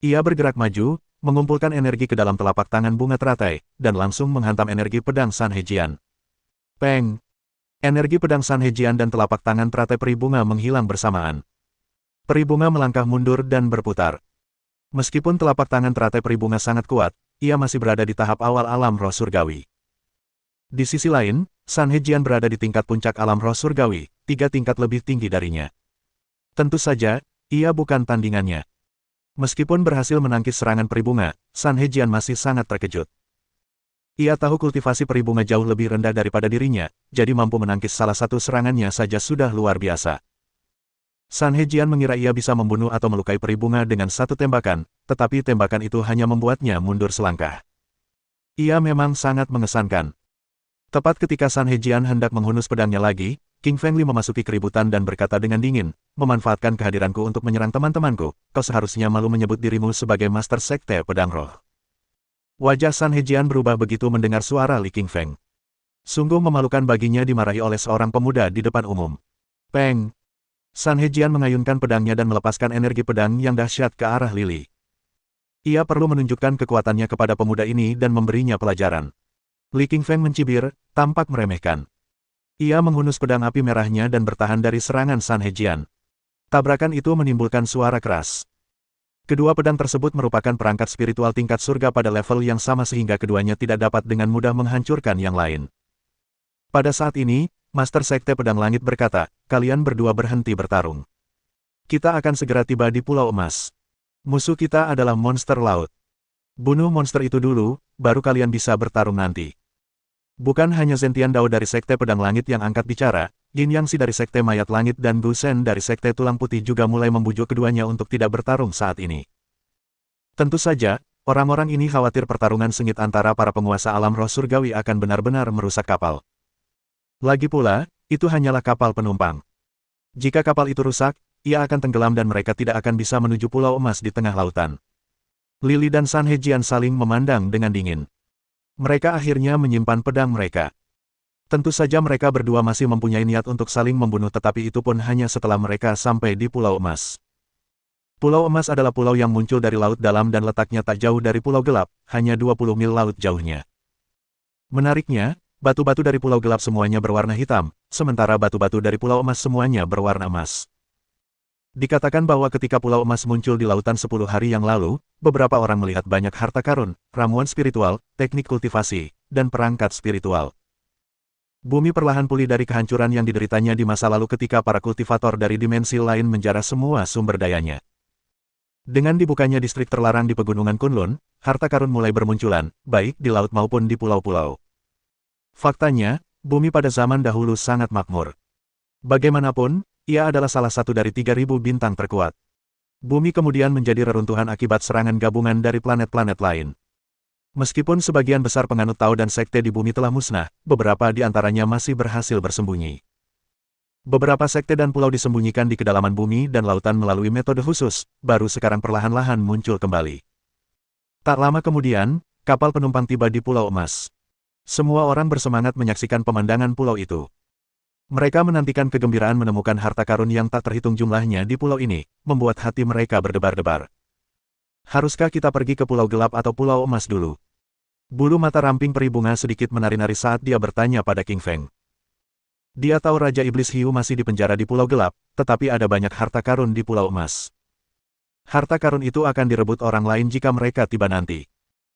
Ia bergerak maju, mengumpulkan energi ke dalam telapak tangan bunga teratai, dan langsung menghantam energi pedang San Hejian. Peng! Energi pedang San Hejian dan telapak tangan teratai Peribunga menghilang bersamaan. Peri bunga melangkah mundur dan berputar. Meskipun telapak tangan teratai peri bunga sangat kuat, ia masih berada di tahap awal alam roh surgawi. Di sisi lain, San Hejian berada di tingkat puncak alam roh surgawi, 3 tingkat lebih tinggi darinya. Tentu saja, ia bukan tandingannya. Meskipun berhasil menangkis serangan peri bunga, San Hejian masih sangat terkejut. Ia tahu kultivasi peri bunga jauh lebih rendah daripada dirinya, jadi mampu menangkis salah satu serangannya saja sudah luar biasa. San Hejian mengira ia bisa membunuh atau melukai peri bunga dengan satu tembakan, tetapi tembakan itu hanya membuatnya mundur selangkah. Ia memang sangat mengesankan. Tepat ketika San Hejian hendak menghunus pedangnya lagi, King Fengli memasuki keributan dan berkata dengan dingin, memanfaatkan kehadiranku untuk menyerang teman-temanku, kau seharusnya malu menyebut dirimu sebagai Master Sekte Pedang Roh. Wajah San Hejian berubah begitu mendengar suara Li King Feng. Sungguh memalukan baginya dimarahi oleh seorang pemuda di depan umum. Peng! San Hejian mengayunkan pedangnya dan melepaskan energi pedang yang dahsyat ke arah Lili. Ia perlu menunjukkan kekuatannya kepada pemuda ini dan memberinya pelajaran. Li King Feng mencibir, tampak meremehkan. Ia menghunus pedang api merahnya dan bertahan dari serangan San Hejian. Tabrakan itu menimbulkan suara keras. Kedua pedang tersebut merupakan perangkat spiritual tingkat surga pada level yang sama sehingga keduanya tidak dapat dengan mudah menghancurkan yang lain. Pada saat ini, Master Sekte Pedang Langit berkata, kalian berdua berhenti bertarung. Kita akan segera tiba di Pulau Emas. Musuh kita adalah monster laut. Bunuh monster itu dulu, baru kalian bisa bertarung nanti. Bukan hanya Zentian Dao dari Sekte Pedang Langit yang angkat bicara, Yin Yangxi dari Sekte Mayat Langit dan Gu Shen dari Sekte Tulang Putih juga mulai membujuk keduanya untuk tidak bertarung saat ini. Tentu saja, orang-orang ini khawatir pertarungan sengit antara para penguasa alam roh surgawi akan benar-benar merusak kapal. Lagi pula, itu hanyalah kapal penumpang. Jika kapal itu rusak, ia akan tenggelam dan mereka tidak akan bisa menuju Pulau Emas di tengah lautan. Lili dan San Hejian saling memandang dengan dingin. Mereka akhirnya menyimpan pedang mereka. Tentu saja mereka berdua masih mempunyai niat untuk saling membunuh tetapi itu pun hanya setelah mereka sampai di Pulau Emas. Pulau Emas adalah pulau yang muncul dari laut dalam dan letaknya tak jauh dari Pulau Gelap, hanya 20 mil laut jauhnya. Menariknya, batu-batu dari Pulau Gelap semuanya berwarna hitam, sementara batu-batu dari Pulau Emas semuanya berwarna emas. Dikatakan bahwa ketika Pulau Emas muncul di lautan 10 hari yang lalu, beberapa orang melihat banyak harta karun, ramuan spiritual, teknik kultivasi, dan perangkat spiritual. Bumi perlahan pulih dari kehancuran yang dideritanya di masa lalu ketika para kultivator dari dimensi lain menjarah semua sumber dayanya. Dengan dibukanya distrik terlarang di Pegunungan Kunlun, harta karun mulai bermunculan, baik di laut maupun di pulau-pulau. Faktanya, bumi pada zaman dahulu sangat makmur. Bagaimanapun, ia adalah salah satu dari 3.000 bintang terkuat. Bumi kemudian menjadi reruntuhan akibat serangan gabungan dari planet-planet lain. Meskipun sebagian besar penganut Tao dan sekte di bumi telah musnah, beberapa di antaranya masih berhasil bersembunyi. Beberapa sekte dan pulau disembunyikan di kedalaman bumi dan lautan melalui metode khusus, baru sekarang perlahan-lahan muncul kembali. Tak lama kemudian, kapal penumpang tiba di Pulau Emas. Semua orang bersemangat menyaksikan pemandangan pulau itu. Mereka menantikan kegembiraan menemukan harta karun yang tak terhitung jumlahnya di pulau ini, membuat hati mereka berdebar-debar. Haruskah kita pergi ke Pulau Gelap atau Pulau Emas dulu? Bulu mata ramping peri bunga sedikit menari-nari saat dia bertanya pada King Feng. Dia tahu Raja Iblis Hiu masih dipenjara di Pulau Gelap, tetapi ada banyak harta karun di Pulau Emas. Harta karun itu akan direbut orang lain jika mereka tiba nanti.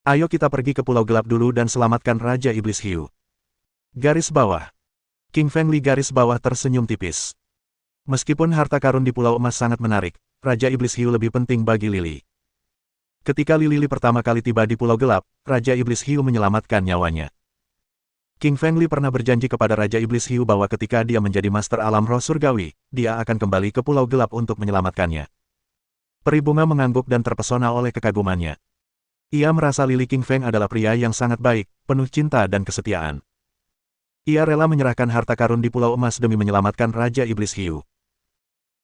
Ayo kita pergi ke Pulau Gelap dulu dan selamatkan Raja Iblis Hiu. Garis bawah. King Feng Li garis bawah tersenyum tipis. Meskipun harta karun di Pulau Emas sangat menarik, Raja Iblis Hiu lebih penting bagi Lili. Ketika Lili pertama kali tiba di Pulau Gelap, Raja Iblis Hiu menyelamatkan nyawanya. King Feng Li pernah berjanji kepada Raja Iblis Hiu bahwa ketika dia menjadi Master Alam Roh Surgawi, dia akan kembali ke Pulau Gelap untuk menyelamatkannya. Peri bunga mengangguk dan terpesona oleh kekagumannya. Ia merasa Lili King Feng adalah pria yang sangat baik, penuh cinta dan kesetiaan. Ia rela menyerahkan harta karun di Pulau Emas demi menyelamatkan Raja Iblis Hiu.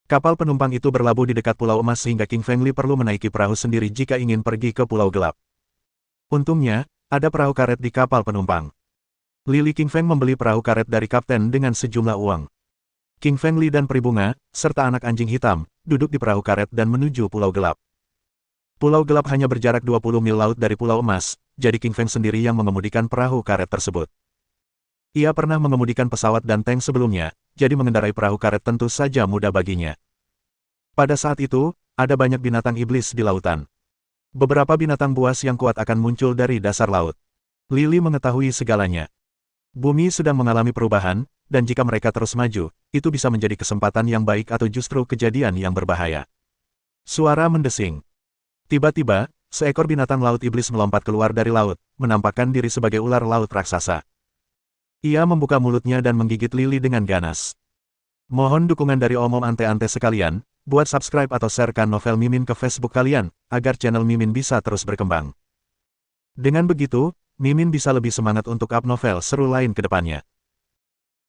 Kapal penumpang itu berlabuh di dekat Pulau Emas sehingga King Feng Li perlu menaiki perahu sendiri jika ingin pergi ke Pulau Gelap. Untungnya, ada perahu karet di kapal penumpang. Lili King Feng membeli perahu karet dari kapten dengan sejumlah uang. King Feng Li dan Peri Bunga, serta anak anjing hitam, duduk di perahu karet dan menuju Pulau Gelap. Pulau Gelap hanya berjarak 20 mil laut dari Pulau Emas, jadi King Feng sendiri yang mengemudikan perahu karet tersebut. Ia pernah mengemudikan pesawat dan tank sebelumnya, jadi mengendarai perahu karet tentu saja mudah baginya. Pada saat itu, ada banyak binatang iblis di lautan. Beberapa binatang buas yang kuat akan muncul dari dasar laut. Lily mengetahui segalanya. Bumi sedang mengalami perubahan, dan jika mereka terus maju, itu bisa menjadi kesempatan yang baik atau justru kejadian yang berbahaya. Suara mendesing. Tiba-tiba, seekor binatang laut iblis melompat keluar dari laut, menampakkan diri sebagai ular laut raksasa. Ia membuka mulutnya dan menggigit Lily dengan ganas. Mohon dukungan dari omom ante-ante sekalian, buat subscribe atau sharekan novel Mimin ke Facebook kalian, agar channel Mimin bisa terus berkembang. Dengan begitu, Mimin bisa lebih semangat untuk up novel seru lain ke depannya.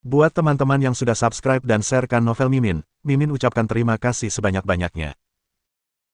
Buat teman-teman yang sudah subscribe dan sharekan novel Mimin, Mimin ucapkan terima kasih sebanyak-banyaknya.